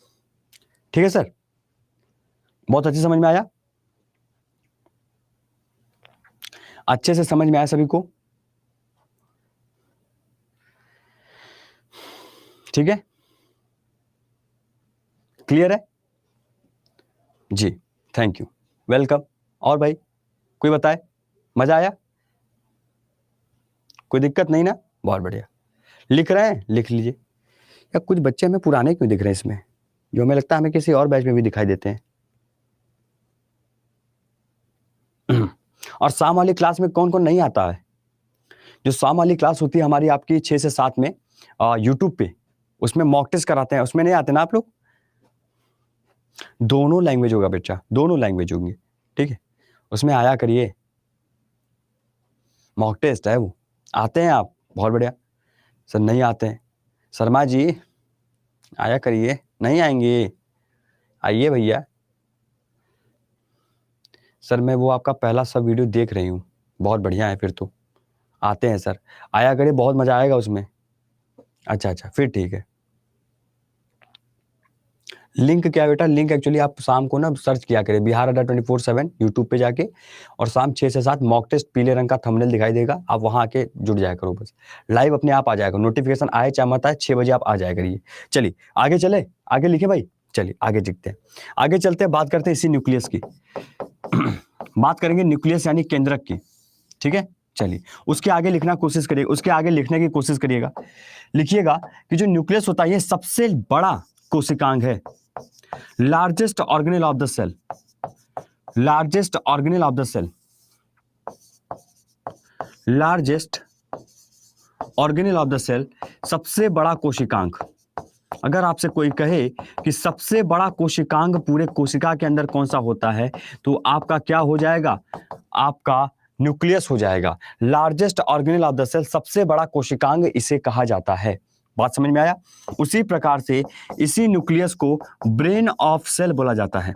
ठीक है सर, बहुत अच्छे समझ में आया? अच्छे से समझ में आया सभी को? ठीक है, क्लियर है जी? Thank you, welcome. और भाई कोई बताए, मजा आया? कोई दिक्कत नहीं ना? बहुत बढ़िया। लिख रहे हैं, लिख लीजिए। या कुछ बच्चे हमें पुराने क्यों दिख रहे हैं इसमें, जो हमें लगता है हमें किसी और बैच में भी दिखाई देते हैं। और शाम वाली क्लास में कौन कौन नहीं आता है? जो शाम वाली क्लास होती है हमारी आपकी 6 से 7 में यूट्यूब पे, उसमें मॉक टेस्ट कराते हैं, उसमें नहीं आते ना आप लोग? दोनों लैंग्वेज होगा बच्चा, दोनों लैंग्वेज होंगे। ठीक है, उसमें आया करिए, मॉक टेस्ट है वो। आते हैं आप? बहुत बढ़िया। सर नहीं आते हैं, शर्मा जी आया करिए। नहीं आएंगे? आइए भैया। सर मैं वो आपका पहला सब वीडियो देख रही हूँ, बहुत बढ़िया है। फिर तो आते हैं सर, आया करिए, बहुत मजा आएगा उसमें। अच्छा, फिर ठीक है। लिंक क्या है बेटा? लिंक एक्चुअली आप शाम को ना सर्च किया करें बिहार अड्डा 24/7 यूट्यूब पे जाके, और शाम 6 से 7 मॉक टेस्ट पीले रंग का थंबनेल दिखाई देगा, आप वहां आके जुड़ जाया करो। बस लाइव अपने आप आ जाएगा, नोटिफिकेशन आए चाहे मत आए, 6 बजे आप आ जाया करिए। चलिए आगे चले, आगे लिखे भाई। चलिए आगे दिखते हैं, आगे चलते हैं, बात करते हैं इसी न्यूक्लियस की। बात करेंगे न्यूक्लियस यानी केंद्रक की। ठीक है, चलिए उसके आगे लिखना कोशिश करिए, उसके आगे लिखने की कोशिश करिएगा। लिखिएगा कि जो न्यूक्लियस होता है ये सबसे बड़ा कोशिकांग है, largest organelle of the cell, largest organelle of the cell, largest organelle of the cell, सबसे बड़ा कोशिकांग। अगर आपसे कोई कहे कि सबसे बड़ा कोशिकांग पूरे कोशिका के अंदर कौन सा होता है, तो आपका क्या हो जाएगा? आपका न्यूक्लियस हो जाएगा। Largest organelle of the cell, सबसे बड़ा कोशिकांग इसे कहा जाता है। बात समझ में आया? उसी प्रकार से इसी न्यूक्लियस को ब्रेन ऑफ सेल बोला जाता है।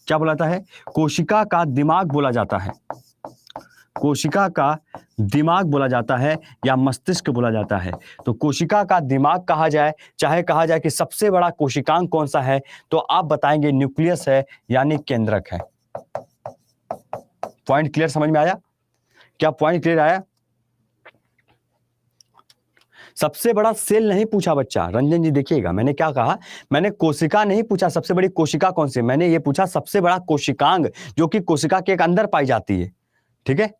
क्या बोला जाता है? कोशिका का दिमाग बोला जाता है, कोशिका का दिमाग बोला जाता है, या मस्तिष्क बोला जाता है। तो कोशिका का दिमाग कहा जाए, चाहे कहा जाए कि सबसे बड़ा कोशिकांग कौन सा है, तो आप बताएंगे न्यूक्लियस है, यानी केंद्रक है। पॉइंट क्लियर समझ में आया? क्या पॉइंट क्लियर आया? सबसे बड़ा सेल नहीं पूछा बच्चा, रंजन जी देखिएगा मैंने क्या कहा, मैंने कोशिका नहीं पूछा सबसे बड़ी कोशिका कौन सी, मैंने ये पूछा सबसे बड़ा कोशिकांग जो कि कोशिका के एक अंदर पाई जाती है। ठीक है,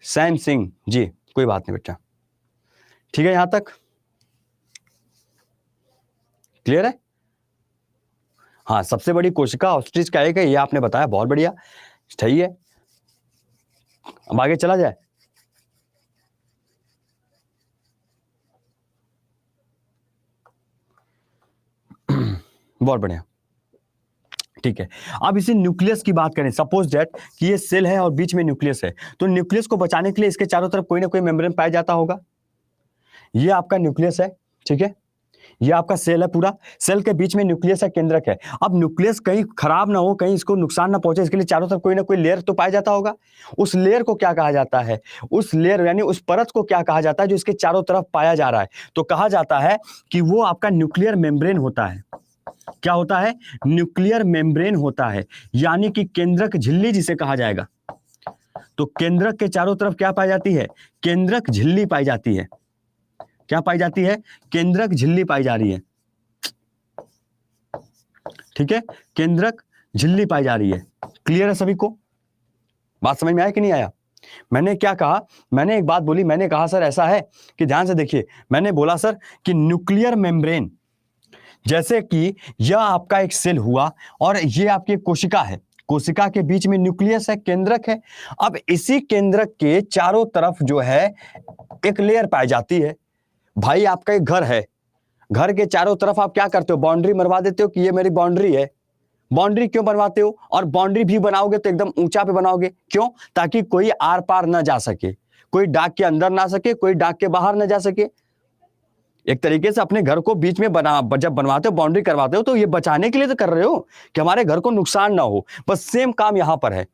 सैम सिंह जी, कोई बात नहीं बेटा। ठीक है, यहां तक क्लियर है? हाँ, सबसे बड़ी कोशिका ऑस्ट्रिच का एक है, ये आपने बताया, बहुत बढ़िया, सही है। अब आगे चला जाए। बहुत बढ़िया, ठीक है। अब इसी न्यूक्लियस की बात करें, सपोज दैट कि ये सेल है और बीच में न्यूक्लियस है, तो न्यूक्लियस को बचाने के लिए इसके चारों तरफ कोई ना कोई मेम्ब्रेन पाया जाता होगा। ये आपका न्यूक्लियस है, ठीक है, ये आपका सेल है, पूरा सेल के बीच में न्यूक्लियस है, केंद्रक है। अब न्यूक्लियस कहीं खराब ना हो, कहीं इसको नुकसान ना पहुंचे, इसके लिए चारों तरफ कोई ना कोई लेयर तो पाया जाता होगा। उस लेयर को क्या कहा जाता है? उस लेयर यानी उस परत को क्या कहा जाता है जो इसके चारों तरफ पाया जा रहा है? तो कहा जाता है कि वो आपका न्यूक्लियर मेम्ब्रेन होता है। क्या होता है? न्यूक्लियर मेम्ब्रेन होता है, यानी कि केंद्रक झिल्ली जिसे कहा जाएगा। तो केंद्रक के चारों तरफ क्या पाई जाती है? केंद्रक झिल्ली पाई जाती है। क्या पाई जाती है? केंद्रक झिल्ली पाई जा रही है। ठीक है, केंद्रक झिल्ली पाई जा रही है। क्लियर है सभी को? बात समझ में आया कि नहीं आया? मैंने क्या कहा? मैंने एक बात बोली, मैंने कहा सर ऐसा है कि ध्यान से देखिए, मैंने बोला सर कि न्यूक्लियर मेम्ब्रेन, जैसे कि यह आपका एक सेल हुआ और ये आपकी कोशिका है, कोशिका के बीच में न्यूक्लियस है, केंद्रक है। अब इसी केंद्रक के चारों तरफ जो है एक लेयर पाई जाती है। भाई आपका एक घर है, घर के चारों तरफ आप क्या करते हो? बाउंड्री मरवा देते हो कि ये मेरी बाउंड्री है, बाउंड्री क्यों बनवाते हो? और बाउंड्री भी बनाओगे तो एकदम ऊंचा पे बनाओगे, क्यों? ताकि कोई आर पार ना जा सके, कोई डाक के अंदर ना सके, कोई डाक के बाहर ना जा सके। एक तरीके से अपने घर को बीच में जब बनवाते हो, बाउंड्री करवाते हो, तो ये बचाने के लिए तो कर रहे हो कि हमारे घर को नुकसान ना हो। बस सेम काम यहां पर है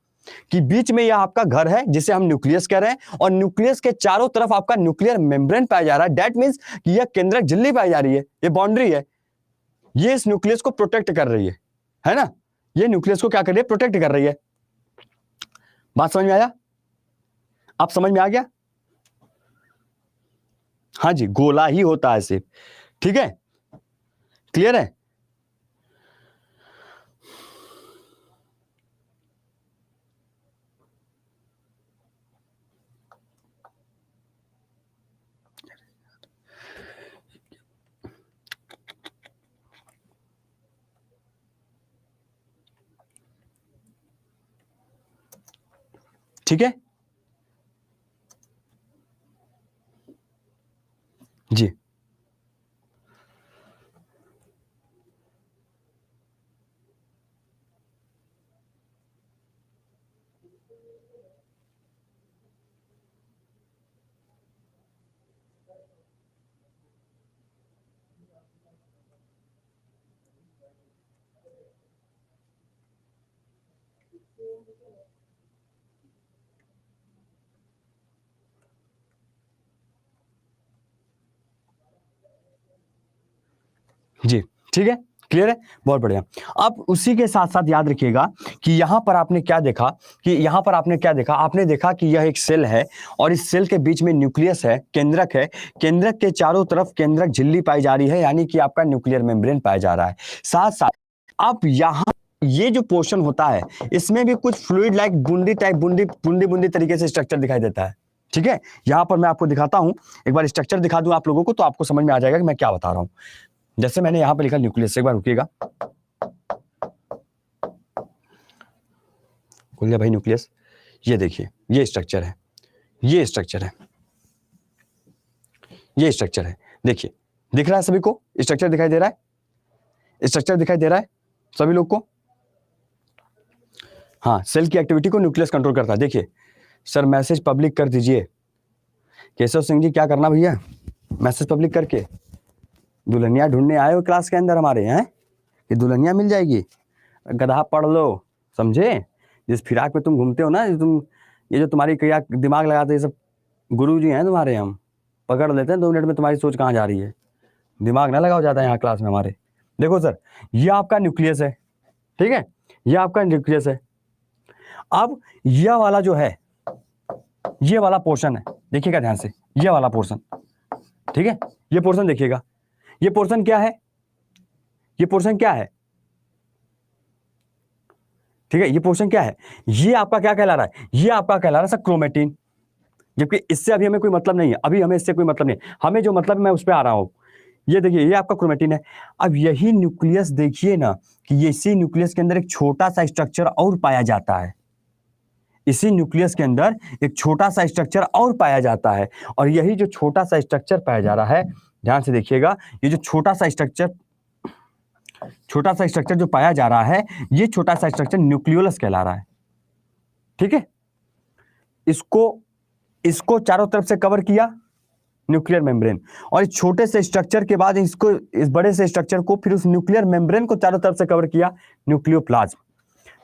कि बीच में यह आपका घर है जिसे हम न्यूक्लियस कह रहे हैं, और न्यूक्लियस के चारों तरफ आपका न्यूक्लियर मेम्ब्रेन पाया जा रहा है। दैट मींस कि यह केंद्रक झिल्ली पाई जा रही है, ये बाउंड्री है, ये इस न्यूक्लियस को प्रोटेक्ट कर रही है ना? ये न्यूक्लियस को क्या कर रही है? प्रोटेक्ट कर रही है। बात समझ में आया? आप समझ में आ गया? हाँ जी, गोला ही होता है सिर्फ, ठीक है? क्लियर है? ठीक है जी। जी ठीक है, क्लियर है, बहुत बढ़िया। अब उसी के साथ साथ याद रखिएगा कि यहां पर आपने क्या देखा, आपने देखा कि यह एक सेल है और इस सेल के बीच में न्यूक्लियस है, केंद्रक है, केंद्रक के चारों तरफ केंद्रक झिल्ली पाई जा रही है, यानी कि आपका न्यूक्लियर मेम्ब्रेन पाया जा रहा है। साथ साथ अब यहां ये जो पोर्शन होता है इसमें भी कुछ fluid like Bundi type, Bundi तरीके से स्ट्रक्चर दिखाई देता है। ठीक है, यहां पर मैं आपको दिखाता हूं, एक बार स्ट्रक्चर दिखा दूं आप लोगों को तो आपको समझ में आ जाएगा कि मैं क्या बता रहा हूं। जैसे मैंने यहां पर लिखा न्यूक्लियस, एक बार रुकिएगा, खुल गया भाई न्यूक्लियस। ये देखिए, ये स्ट्रक्चर है, ये स्ट्रक्चर है, ये स्ट्रक्चर है। देखिए, दिख रहा है सभी को? स्ट्रक्चर दिखाई दे रहा है? स्ट्रक्चर दिखाई दे रहा है सभी लोग को? हाँ, सेल की एक्टिविटी को न्यूक्लियस कंट्रोल करता है। देखिए सर, मैसेज पब्लिक कर दीजिए। केशव सिंह जी, क्या करना भैया? मैसेज पब्लिक करके दुल्हनिया ढूंढने आए हो क्लास के अंदर हमारे हैं कि दुल्हनिया मिल जाएगी? गधा पढ़ लो, समझे? जिस फिराक में तुम घूमते हो ना, ये जो तुम्हारी क्या दिमाग लगाते, ये सब गुरु जी हैं तुम्हारे, हम पकड़ लेते हैं 2 मिनट में तुम्हारी सोच कहाँ जा रही है। दिमाग ना लगाओ जाता है यहाँ क्लास में हमारे। देखो सर, ये आपका न्यूक्लियस है, ठीक है, ये आपका न्यूक्लियस है। अब यह वाला जो है, ये वाला पोर्शन है, देखिएगा ध्यान से, ये वाला पोर्शन, ठीक है, ये पोर्शन देखिएगा, ये पोर्शन क्या है? ये पोर्शन क्या है? ठीक है, ये पोर्शन क्या है? ये आपका क्या कहला रहा है? ये आपका कहला रहा है सर क्रोमेटिन, जबकि इससे अभी हमें कोई मतलब नहीं है, अभी हमें इससे कोई मतलब नहीं है, हमें जो मतलब मैं उस पर आ रहा हूं। ये देखिए, ये आपका क्रोमेटिन है। अब यही न्यूक्लियस देखिए ना कि ये इसी न्यूक्लियस के अंदर एक छोटा सा स्ट्रक्चर और पाया जाता है, इसी न्यूक्लियस के अंदर एक छोटा सा स्ट्रक्चर और पाया जाता है, और यही जो छोटा सा स्ट्रक्चर पाया जा रहा है, ध्यान से देखिएगा, ये जो छोटा सा स्ट्रक्चर जो पाया जा रहा है, ये छोटा सा स्ट्रक्चर न्यूक्लियोलस कहला रहा है। ठीक है, इसको चारों तरफ से कवर किया न्यूक्लियर मेम्ब्रेन, और इस छोटे से स्ट्रक्चर के बाद इस बड़े से स्ट्रक्चर को फिर उस न्यूक्लियर मेम्ब्रेन को चारों तरफ से कवर किया न्यूक्लियोप्लाज्म।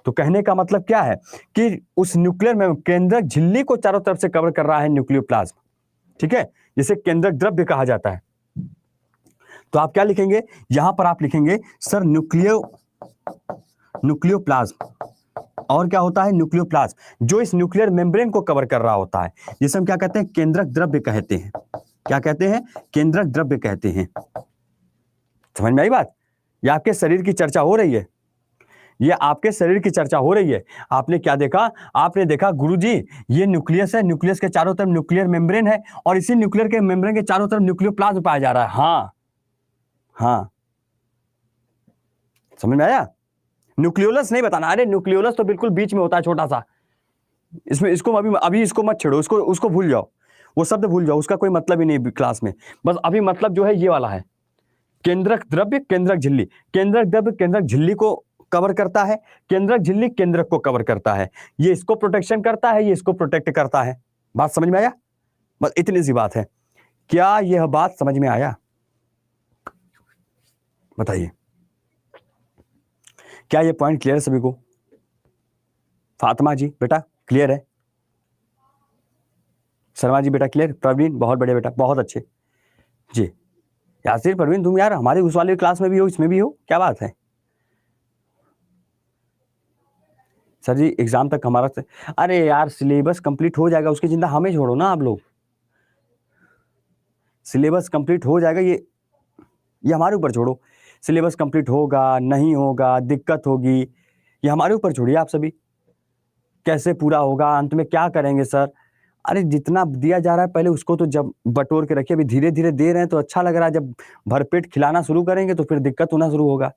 तो कहने का मतलब क्या है कि उस न्यूक्लियर में केंद्रक झिल्ली को चारों तरफ से कवर कर रहा है न्यूक्लियोप्लाज्म, ठीक है, जिसे केंद्रक द्रव्य कहा जाता है। तो आप क्या लिखेंगे यहां पर? आप लिखेंगे सर न्यूक्लियोप्लाज्म, और क्या होता है? न्यूक्लियोप्लाज्म, जो इस न्यूक्लियर मेम्ब्रेन को कवर कर रहा होता है, जिसे हम क्या कहते हैं? केंद्रक द्रव्य कहते हैं। क्या कहते हैं? केंद्रक द्रव्य कहते हैं। समझ में आई बात? ये आपके शरीर की चर्चा हो रही है, ये आपके शरीर की चर्चा हो रही है। आपने क्या देखा? आपने देखा गुरुजी, ये न्यूक्लियस है, न्यूक्लियस के चारों तरफ न्यूक्लियर मेम्ब्रेन है, और इसी न्यूक्लियर के मेम्ब्रेन के चारों तरफ न्यूक्लियोप्लाज्म पाया जा रहा है। हाँ हाँ, समझ में आया? न्यूक्लियोलस नहीं बताना, अरे न्यूक्लियोलस तो बिल्कुल बीच में होता है छोटा सा, इसमें इसको अभी इसको मत छेड़ो, उसको भूल जाओ, वो शब्द भूल जाओ, उसका कोई मतलब ही नहीं क्लास में। बस अभी मतलब जो है ये वाला है, केंद्रक द्रव्य केंद्रक झिल्ली, केंद्रक द्रव्य केंद्रक झिल्ली को कवर करता है, केंद्रक झिल्ली केंद्रक को कवर करता है, ये इसको प्रोटेक्शन करता है, ये इसको प्रोटेक्ट करता है। बात समझ में आया? बस इतनी सी बात है। क्या यह बात समझ में आया? बताइए, क्या ये पॉइंट क्लियर है सभी को? फातिमा जी बेटा क्लियर है? शर्मा जी बेटा क्लियर? प्रवीण बहुत बढ़िया बेटा, बहुत अच्छे जी। यासिर, प्रवीण, तुम यार हमारे उस वाले क्लास में भी हो, इसमें भी हो, क्या बात है? सर जी एग्जाम तक हमारा अरे यार सिलेबस कंप्लीट हो जाएगा, उसकी चिंता हमें छोड़ो ना आप लोग। सिलेबस कंप्लीट हो जाएगा, ये हमारे ऊपर छोड़ो। सिलेबस कंप्लीट होगा नहीं होगा, दिक्कत होगी, ये हमारे ऊपर छोड़िए आप सभी। कैसे पूरा होगा, अंत में क्या करेंगे सर? अरे जितना दिया जा रहा है पहले उसको तो जब बटोर के रखिए, अभी धीरे धीरे दे रहे हैं तो अच्छा लग रहा है, जब भरपेट खिलाना शुरू करेंगे तो फिर दिक्कत होना शुरू होगा।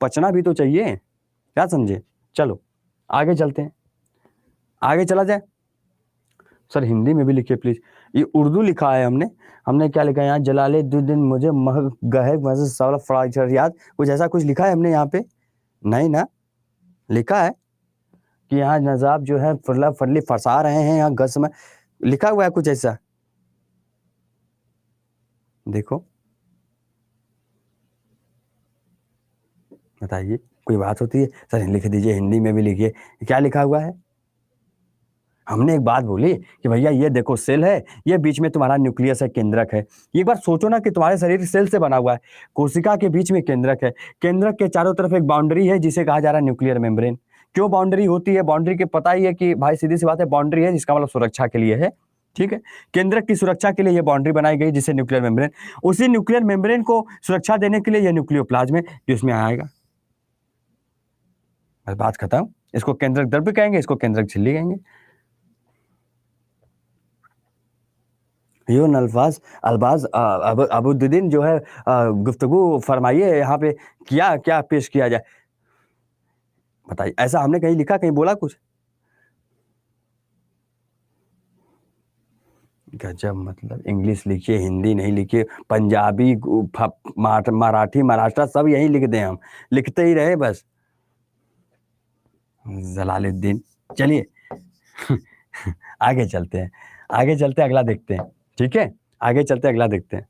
पचना भी तो चाहिए, क्या समझे? चलो आगे चलते हैं, आगे चला जाए। सर हिंदी में भी लिखिए प्लीज। ये उर्दू लिखा है हमने क्या लिखा है यहाँ? जलालुद्दीन मुझे मह गहे मजे सवाल फरायाद, कुछ ऐसा कुछ लिखा है हमने यहाँ पे? नहीं ना, लिखा है कि यहाँ नजाब जो है फरला फरली फंसा रहे हैं यहाँ गस में, लिखा हुआ है कुछ ऐसा? देखो बताइए, कोई बात होती है? सर लिख दीजिए, हिंदी में भी लिखिए, क्या लिखा हुआ है? हमने एक बात बोली कि भैया ये देखो सेल है, ये बीच में तुम्हारा न्यूक्लियस है, केंद्रक है। एक बार सोचो ना कि तुम्हारे शरीर सेल से बना हुआ है, कोशिका के बीच में केंद्रक है, केंद्रक के चारों तरफ एक बाउंड्री है जिसे कहा जा रहा है न्यूक्लियर मेम्ब्रेन। क्यों बाउंड्री होती है? बाउंड्री के पता ही है कि भाई सीधी सी बात है, बाउंड्री है जिसका मतलब सुरक्षा के लिए है, ठीक है। केंद्रक की सुरक्षा के लिए यह बाउंड्री बनाई गई जिसे न्यूक्लियर मेम्ब्रेन, उसी न्यूक्लियर मेम्ब्रेन को सुरक्षा देने के लिए यह न्यूक्लियोप्लाज्म है जो इसमें आएगा। बस बात खत्म। इसको केंद्रक द्रव्य कहेंगे, इसको केंद्रक झिल्ली कहेंगे। यो अल्फाज अलबाज अबुद्दीन जो है गुफ्तगू फरमाइए यहाँ पे, क्या क्या पेश किया जाए बताइए। ऐसा हमने कहीं लिखा, कहीं बोला कुछ? गजब, मतलब इंग्लिश लिखिए, हिंदी नहीं लिखिए, पंजाबी मराठी महाराष्ट्र सब यही लिख दें, हम लिखते ही रहे बस। जलालुद्दीन, चलिए आगे चलते हैं, आगे चलते अगला देखते हैं, ठीक है। आगे चलते अगला देखते हैं।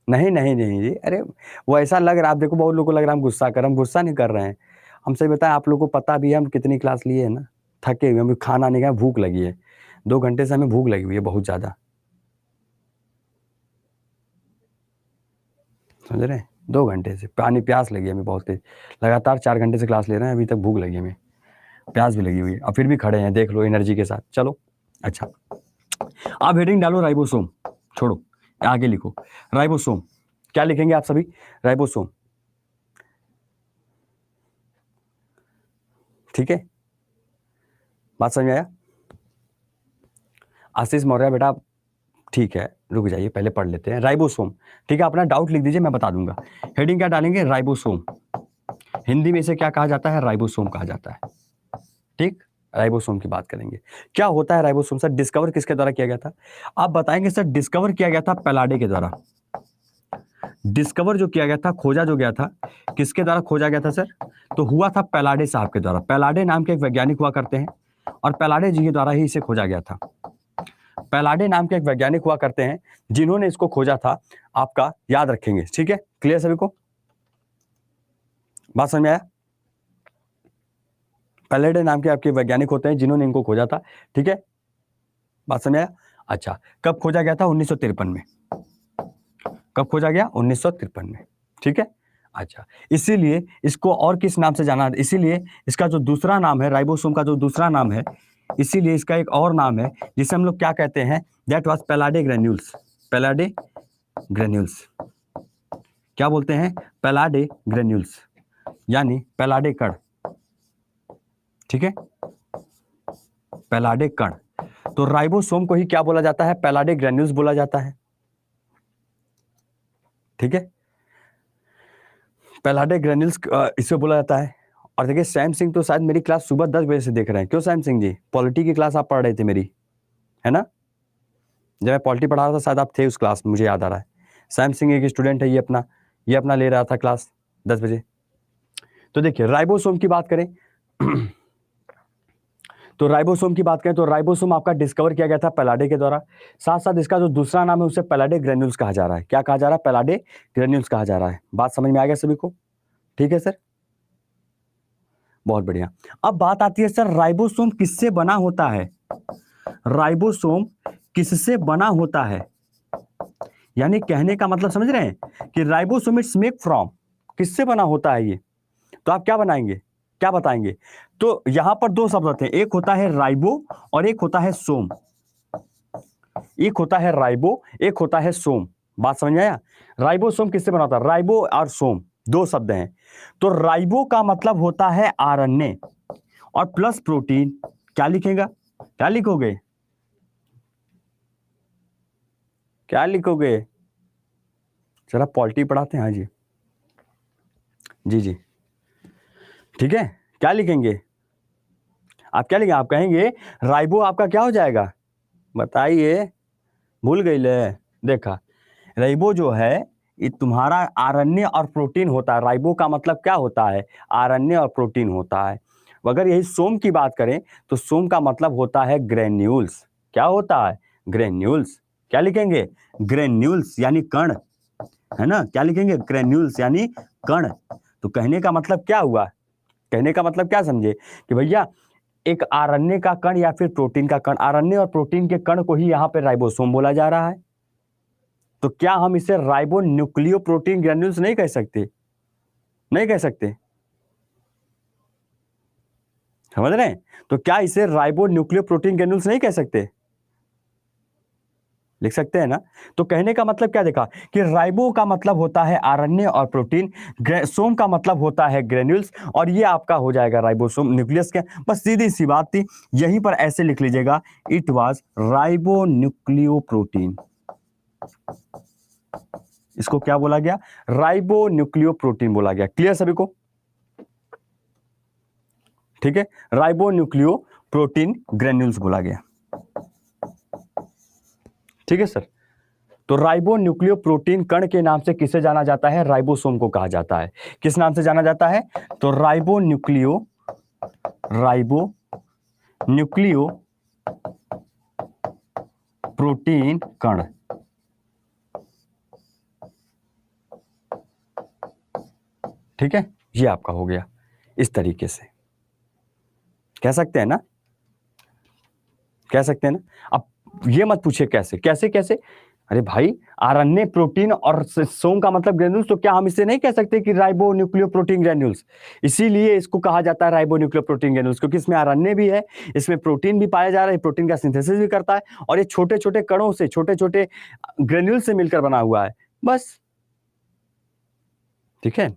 नहीं नहीं नहीं जी, अरे वो ऐसा लग रहा है, आप देखो बहुत लोगों को लग रहा है हम गुस्सा कर, हम गुस्सा नहीं कर रहे हैं। हम सही बताएं, आप लोगों को पता भी है हम कितनी क्लास लिए है ना, थके हुए, हमें खाना नहीं खाया, भूख लगी है, 2 घंटे से हमें भूख लगी हुई है बहुत ज्यादा, समझ रहे हैं? 2 घंटे से पानी प्यास लगी है हमें बहुत तेज, लगातार 4 घंटे से क्लास ले रहे हैं, अभी तक भूख लगी है हमें, प्यास भी लगी हुई है, और फिर भी खड़े हैं, देख लो एनर्जी के साथ। चलो अच्छा, आप हेडिंग डालो राइबोसोम, छोड़ो आगे लिखो राइबोसोम। क्या लिखेंगे आप सभी? राइबोसोम, ठीक है। बात समझ में आया? आशीष मौर्य बेटा ठीक है, रुक जाइए पहले पढ़ लेते हैं। राइबोसोम, ठीक है, अपना डाउट लिख दीजिए, मैं बता दूंगा। हेडिंग क्या डालेंगे? राइबोसोम। हिंदी में इसे क्या कहा जाता है? राइबोसोम कहा जाता है, ठीक। राइबोसोम की बात करेंगे। क्या होता है राइबोसोम? सर डिस्कवर किसके द्वारा किया गया था? आप बताएंगे सर डिस्कवर किया गया था पैलाडे के द्वारा। डिस्कवर जो किया गया था, खोजा जो गया था, किसके द्वारा खोजा गया था सर? तो हुआ था पैलाडे साहब के द्वारा। पैलाडे नाम के एक वैज्ञानिक हुआ करते हैं, और पैलाडे जी के द्वारा ही इसे खोजा गया था। पैलाडे नाम के एक वैज्ञानिक हुआ करते हैं जिन्होंने इसको खोजा था, आपका याद रखेंगे, ठीक है। क्लियर सभी को? बात समझ में आया? पैलाडे नाम के आपके वैज्ञानिक होते हैं जिन्होंने इनको खोजा था, ठीक है। बात समझ में आया? अच्छा, कब खोजा गया था? 1953 में। कब खोजा गया? 1953 में, ठीक है। अच्छा, इसीलिए इसको और किस नाम से जाना, इसीलिए इसका जो दूसरा नाम है, राइबोसोम का जो दूसरा नाम है, इसीलिए इसका एक और नाम है जिसे हम लोग क्या कहते हैं? That was पैलाडे granules. पैलाडे ग्रेन्यूल्स, क्या बोलते हैं? पैलाडे ग्रेन्यूल्स, यानी पैलाडे कण, ठीक है, पैलाडे कण। तो राइबोसोम को ही क्या बोला जाता है? पैलाडे ग्रेन्यूल्स बोला जाता है, ठीक है। पैलाडे ग्रेन्यूल्स इसे बोला जाता है। और देखिए सैम सिंह तो शायद मेरी क्लास सुबह 10 बजे से देख रहे हैं, क्यों सैम सिंह जी? पॉलिटी की क्लास आप पढ़ रहे थे मेरी, है ना? जब मैं पॉलिटी पढ़ा रहा था शायद आप थे उस क्लास में, मुझे याद आ रहा है। सैम सिंह एक स्टूडेंट है, ये अपना ले रहा था क्लास 10 बजे। तो देखिए राइबोसोम की बात करें तो राइबोसोम की बात करें तो राइबोसोम आपका डिस्कवर किया गया था पैलाडे के द्वारा। साथ साथ इसका जो दूसरा नाम है उसे पैलाडे ग्रेन्यूल्स कहा जा रहा है। क्या कहा जा रहा है? पैलाडे ग्रेन्यूल्स कहा जा रहा है। बात समझ में आ गया सभी को? ठीक है सर, बहुत बढ़िया। अब बात आती है सर राइबोसोम किससे बना होता है? राइबोसोम किससे बना होता है? यानी कहने का मतलब समझ रहे हैं कि राइबोसोम इट्स मेक फ्रॉम, किससे बना होता है ये? तो आप क्या बनाएंगे, क्या बताएंगे? तो यहां पर दो शब्द होते हैं, एक होता है राइबो और एक होता है सोम। एक होता है राइबो, एक होता है सोम। बात समझ में आया? राइबोसोम किससे बना होता है? राइबो और सोम दो शब्द हैं। तो राइबो का मतलब होता है आरएनए और प्लस प्रोटीन। क्या लिखेगा? क्या लिखोगे? क्या लिखोगे? जरा पॉलिटी पढ़ाते हैं। हाँ जी जी जी, ठीक है। क्या लिखेंगे आप? क्या लिखेंगे? आप कहेंगे राइबो आपका क्या हो जाएगा? बताइए, भूल गई ले? देखा, राइबो जो है ये तुम्हारा आरएनए और प्रोटीन होता है। राइबो का मतलब क्या होता है? आरएनए और प्रोटीन होता है। अगर यही सोम की बात करें तो सोम का मतलब होता है ग्रेन्यूल्स। क्या होता है? ग्रेन्यूल्स। क्या लिखेंगे? ग्रेन्यूल्स यानी कण, है ना? क्या लिखेंगे? ग्रेन्यूल्स यानी कण। तो कहने का मतलब क्या हुआ? कहने का मतलब क्या समझे कि भैया एक आरएनए का कण या फिर प्रोटीन का कण, आरएनए और प्रोटीन के कण को ही यहां पे राइबोसोम बोला जा रहा है। तो क्या हम इसे राइबो न्यूक्लियो प्रोटीन ग्रेन्यूल्स नहीं कह सकते? नहीं कह सकते? समझ रहे हैं? तो क्या इसे राइबो न्यूक्लियो प्रोटीन ग्रेन्यूल्स नहीं कह सकते? लिख सकते हैं ना? तो कहने का मतलब क्या देखा कि राइबो का मतलब होता है आरएनए और प्रोटीन, सोम का मतलब होता है ग्रेन्यूल्स, और ये आपका हो जाएगा राइबोसोम न्यूक्लियस के। बस सीधी सी बात थी, यहीं पर ऐसे लिख लीजिएगा, it was ribo nucleo protein. इसको क्या बोला गया? राइबो न्यूक्लियो प्रोटीन बोला गया। क्लियर सभी को? ठीक है, राइबो न्यूक्लियो प्रोटीन ग्रेन्यूल्स बोला गया। ठीक है सर। तो राइबो न्यूक्लियो प्रोटीन कण के नाम से किसे जाना जाता है? राइबोसोम को कहा जाता है। किस नाम से जाना जाता है? तो राइबो न्यूक्लियो प्रोटीन कण। ठीक है, ये आपका हो गया। इस तरीके से कह सकते हैं ना? कह सकते हैं ना? अब ये मत पूछे कैसे कैसे कैसे। अरे भाई, आरएनए प्रोटीन और सोम का मतलब ग्रेन्यूल्स, तो क्या हम इसे नहीं कह सकते कि राइबो न्यूक्लियो प्रोटीन ग्रेन्यूल्स? इसीलिए इसको कहा जाता है राइबो न्यूक्लियो प्रोटीन ग्रेन्यूल्स, क्योंकि इसमें आरएनए भी है, इसमें प्रोटीन भी पाया जा रहा है, प्रोटीन का सिंथेसिस भी करता है, और ये छोटे छोटे कणों से, छोटे छोटे ग्रेन्यूल से मिलकर बना हुआ है। बस, ठीक है।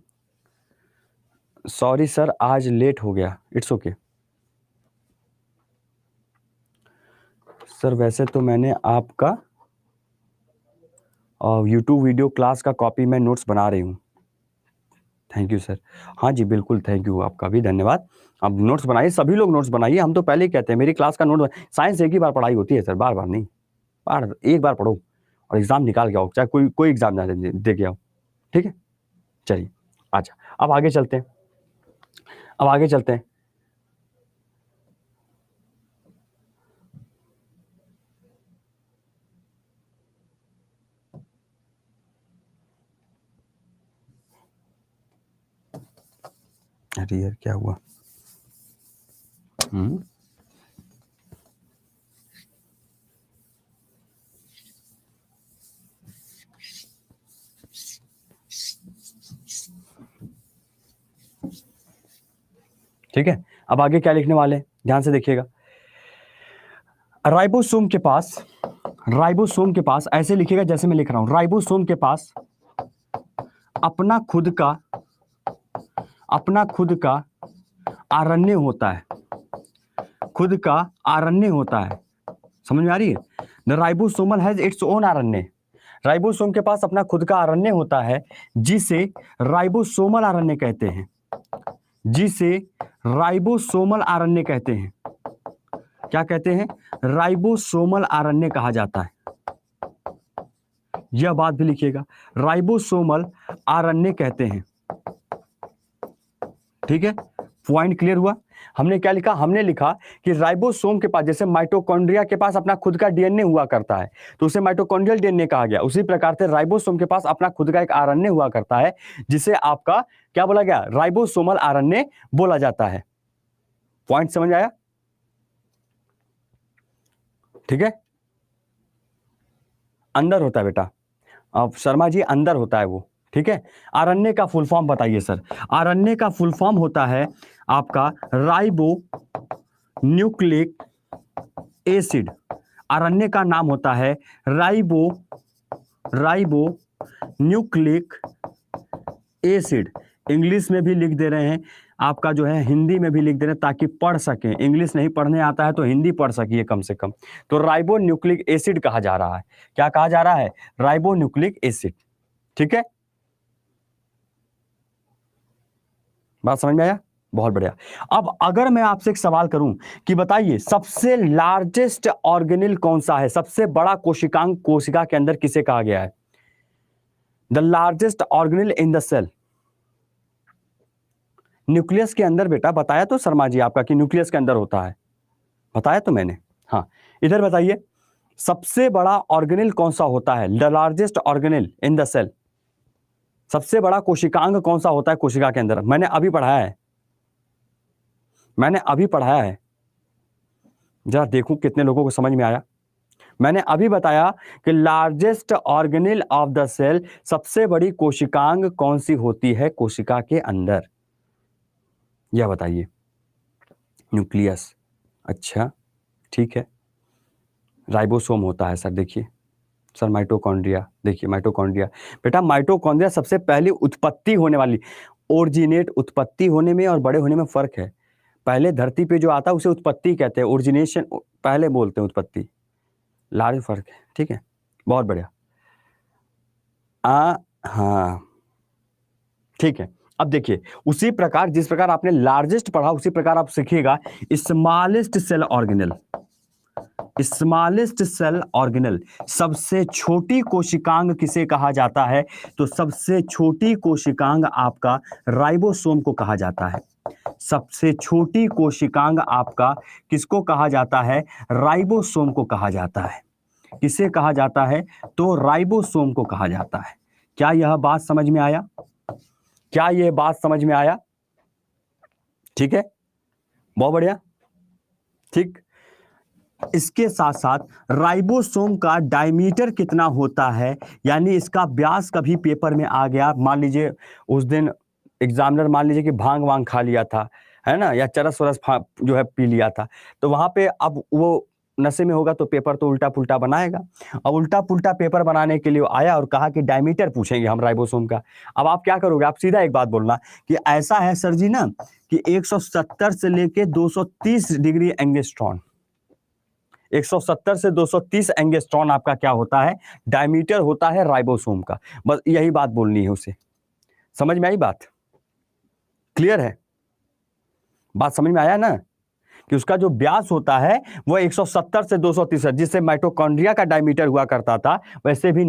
सॉरी सर, आज लेट हो गया। इट्स ओके सर, वैसे तो मैंने आपका यूट्यूब वीडियो क्लास का कॉपी में नोट्स बना रही हूँ। Thank you sir. हाँ जी बिल्कुल, थैंक यू, आपका भी धन्यवाद। आप नोट्स बनाइए, सभी लोग नोट्स बनाइए। हम तो पहले ही कहते हैं मेरी क्लास का नोट, साइंस एक ही बार पढ़ाई होती है सर, बार बार नहीं। बार एक बार पढ़ो और एग्जाम निकाल के आओ, चाहे कोई कोई एग्जाम ना दे के आओ। ठीक है, चलिए। अच्छा, अब आगे चलते हैं। अब आगे चलते हैं। अरे यार क्या हुआ? ठीक है, अब आगे क्या लिखने वाले हैं, ध्यान से देखिएगा। राइबोसोम के पास ऐसे लिखिएगा जैसे मैं लिख रहा हूं। राइबोसोम के पास अपना खुद का आरएनए होता है। खुद का आरएनए होता है, समझ में आ रही है? The ribosomal has its own RNA. Ribosome के पास अपना खुद का आरएनए होता है, जिसे राइबोसोमल आरएनए कहते हैं। जिसे राइबोसोमल आरएनए कहते हैं। क्या कहते हैं? राइबोसोमल आरएनए कहा जाता है। यह बात भी लिखिएगा, राइबोसोमल आरएनए कहते हैं। ठीक है, पॉइंट क्लियर हुआ। हमने क्या लिखा, हमने लिखा कि राइबोसोम के पास, जैसे माइटोकॉन्ड्रिया के पास अपना खुद का डीएनए हुआ करता है तो उसे माइटोकॉन्ड्रियल डीएनए कहा गया, उसी प्रकार से राइबोसोम के पास अपना खुद का एक आरएनए हुआ करता है जिसे आपका क्या बोला गया, राइबोसोमल आरएनए बोला जाता है। पॉइंट समझ आया? ठीक है, अंदर होता है बेटा, अब शर्मा जी अंदर होता है वो, ठीक है। आरएनए का फुल फॉर्म बताइए सर। आरएनए का फुल फॉर्म होता है आपका राइबो न्यूक्लिक एसिड। आरएनए का नाम होता है राइबो न्यूक्लिक एसिड। इंग्लिश में भी लिख दे रहे हैं, आपका जो है हिंदी में भी लिख दे रहे हैं ताकि पढ़ सकें। इंग्लिश नहीं पढ़ने आता है तो हिंदी पढ़ सकिए कम से कम। तो राइबो न्यूक्लिक एसिड कहा जा रहा है। क्या कहा जा रहा है? Ribo nucleic acid. ठीक है, बात समझ में आया? बहुत बढ़िया। अब अगर मैं आपसे एक सवाल करूं कि बताइए सबसे लार्जेस्ट ऑर्गेनेल कौन सा है, सबसे बड़ा कोशिकांग कोशिका के अंदर किसे कहा गया है? The largest organelle in the cell. Nucleus के अंदर बेटा, बताया तो शर्मा जी आपका कि न्यूक्लियस के अंदर होता है, बताया तो मैंने। हाँ, इधर बताइए सबसे बड़ा ऑर्गेनेल कौन सा होता है? The largest organelle in the cell. सबसे बड़ा कोशिकांग कौन सा होता है कोशिका के अंदर? मैंने अभी पढ़ाया है, जरा देखूं कितने लोगों को समझ में आया। मैंने अभी बताया कि largest organelle of the cell, सबसे बड़ी कोशिकांग कौन सी होती है कोशिका के अंदर, यह बताइए। न्यूक्लियस, अच्छा ठीक है। राइबोसोम होता है सर, देखिए सर। माइटोकॉन्ड्रिया, देखिए माइटोकॉन्ड्रिया बेटा, माइटोकॉन्ड्रिया सबसे पहली उत्पत्ति होने वाली, ओरिजिनेट उत्पत्ति होने में और बड़े होने में फर्क है। पहले धरती पे जो आता है उसे उत्पत्ति कहते हैं, ओरिजिनेशन पहले बोलते हैं, उत्पत्ति लार्ज फर्क है। ठीक है, बहुत बढ़िया। हाँ ठीक है। अब देखिए उसी प्रकार जिस प्रकार आपने लार्जेस्ट पढ़ा उसी प्रकार आप सीखिएगा smallest cell organelle. Smallest cell organelle, सबसे छोटी कोशिकांग किसे कहा जाता है? तो सबसे छोटी कोशिकांग आपका राइबोसोम को कहा जाता है। सबसे छोटी कोशिकांग आपका किसको कहा जाता है? राइबोसोम को कहा जाता है। किसे कहा जाता है? तो राइबोसोम को कहा जाता है। क्या यह बात समझ में आया? क्या यह बात समझ में आया? ठीक है, बहुत बढ़िया। ठीक, इसके साथ साथ राइबोसोम का डायमीटर कितना होता है, यानी इसका व्यास कभी पेपर में आ गया, मान लीजिए उस दिन एग्जामिनर मान लीजिए कि भांग वांग खा लिया था, है ना, या चरस वरस जो है पी लिया था, तो वहां पे अब वो नशे में होगा तो पेपर तो उल्टा पुल्टा बनाएगा। अब उल्टा पुल्टा पेपर बनाने के लिए आया और कहा कि डायमीटर पूछेंगे हम राइबोसोम का। अब आप क्या करोगे? आप सीधा एक बात बोलना कि ऐसा है सर जी ना कि 170 से लेके 230 डिग्री एंगस्ट्रॉन, 170 से 230 एंगस्ट्रॉन आपका क्या होता है? डायमीटर होता है राइबोसोम का। बस यही बात बोलनी है उसे। समझ में आई बात? क्लियर है? बात समझ में आया ना कि उसका जो व्यास होता है वो 170 से 230 है, जिससे माइटोकॉन्ड्रिया का डायमीटर हुआ करता था वैसे भी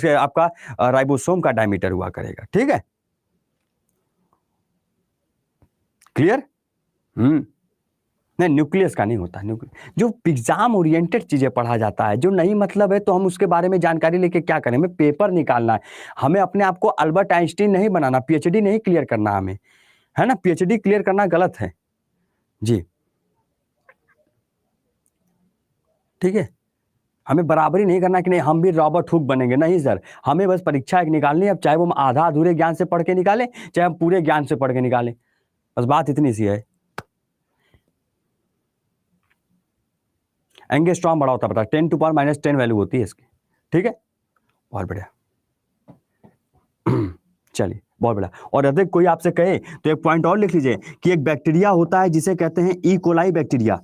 आपका राइबोसोम का डायमीटर हुआ करेगा। ठीक है, क्लियर? नहीं, न्यूक्लियस का नहीं होता। जो एग्जाम ओरिएंटेड चीजें पढ़ा जाता है, जो नहीं मतलब है तो हम उसके बारे में जानकारी लेके क्या करें? हमें पेपर निकालना है, हमें अपने आप को अल्बर्ट आइंस्टीन नहीं बनाना, पीएचडी नहीं क्लियर करना हमें, है ना। पीएचडी क्लियर करना गलत है जी, ठीक है। हमें बराबरी नहीं करना कि नहीं हम भी रॉबर्ट हुक बनेंगे, नहीं सर। हमें बस परीक्षा एक निकालनी है, अब चाहे वो हम आधा अधूरे ज्ञान से पढ़ के निकालें चाहे हम पूरे ज्ञान से पढ़ के निकालें, बस बात इतनी सी है। एंगस्ट्रॉम बड़ा होता है, पता 10 टू पावर -10 वैल्यू होती है इसकी। ठीक है, बहुत बढ़िया। चलिए, बहुत बढ़िया। और यदि कोई आपसे कहे तो एक पॉइंट और लिख लीजिए कि एक बैक्टीरिया होता है जिसे कहते हैं ई कोलाई बैक्टीरिया।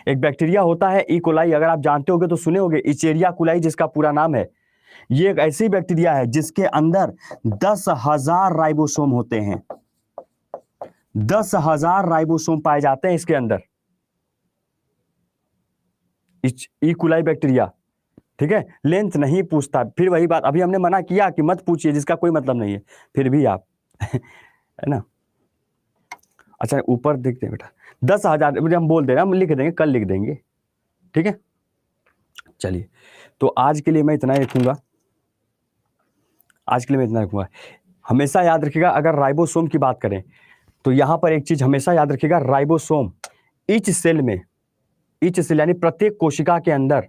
एक बैक्टीरिया होता है ई कोलाई, अगर आप जानते होगे तो सुने होगे, इचेरिया कोलाई जिसका पूरा नाम है। ये एक ऐसी बैक्टीरिया है जिसके अंदर 10,000 राइबोसोम होते हैं। 10,000 राइबोसोम पाए जाते हैं इसके अंदर, ई कोलाई बैक्टीरिया। ठीक है, लेंथ नहीं पूछता, फिर वही बात अभी हमने मना किया कि मत पूछिए जिसका कोई मतलब नहीं है, फिर भी आप है ना। अच्छा ऊपर देखते हैं बेटा 10,000 हम बोल दे रहे हैं, हम लिख देंगे, कल लिख देंगे, ठीक है। चलिए तो आज के लिए मैं इतना ही रखूंगा, आज के लिए मैं इतना रखूंगा। हमेशा याद रखिएगा अगर राइबोसोम की बात करें तो यहां पर एक चीज हमेशा याद रखिएगा, राइबोसोम ईच सेल में, ईच सेल यानी प्रत्येक कोशिका के अंदर,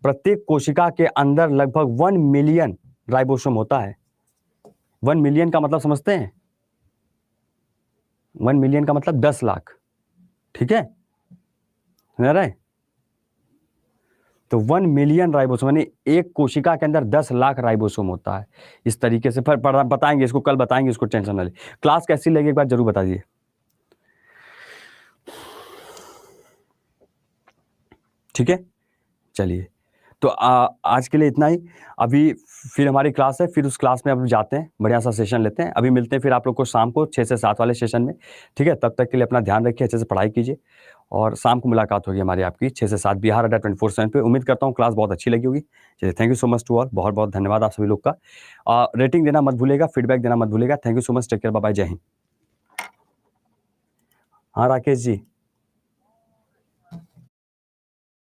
प्रत्येक कोशिका के अंदर लगभग 1 मिलियन राइबोसोम होता है। 1 मिलियन का मतलब समझते हैं? 1 मिलियन का मतलब 10 लाख, ठीक है, समझ रहे हैं? तो 1 मिलियन राइबोसोम यानी एक कोशिका के अंदर 10 लाख राइबोसोम होता है। इस तरीके से फिर बताएंगे इसको, कल बताएंगे इसको, टेंशन ना ले। क्लास कैसी लगी एक बार जरूर बता दीजिए। ठीक है, चलिए तो आज के लिए इतना ही। अभी फिर हमारी क्लास है, फिर उस क्लास में अब जाते हैं, बढ़िया सा सेशन लेते हैं। अभी मिलते हैं फिर आप लोग को शाम को 6 से 7 वाले सेशन में, ठीक है। तब तक के लिए अपना ध्यान रखिए, अच्छे से पढ़ाई कीजिए और शाम को मुलाकात होगी हमारी आपकी 6 से 7 बिहार अड्डा 24/7 पे। उम्मीद करता हूँ क्लास बहुत अच्छी लगी होगी। चलिए, thank you so much to all, बहुत बहुत धन्यवाद आप सभी लोग का। रेटिंग देना मत भूलिएगा, फीडबैक देना मत भूलिएगा। Thank you so much, take care, bye bye, जय हिंद। हाँ राकेश जी।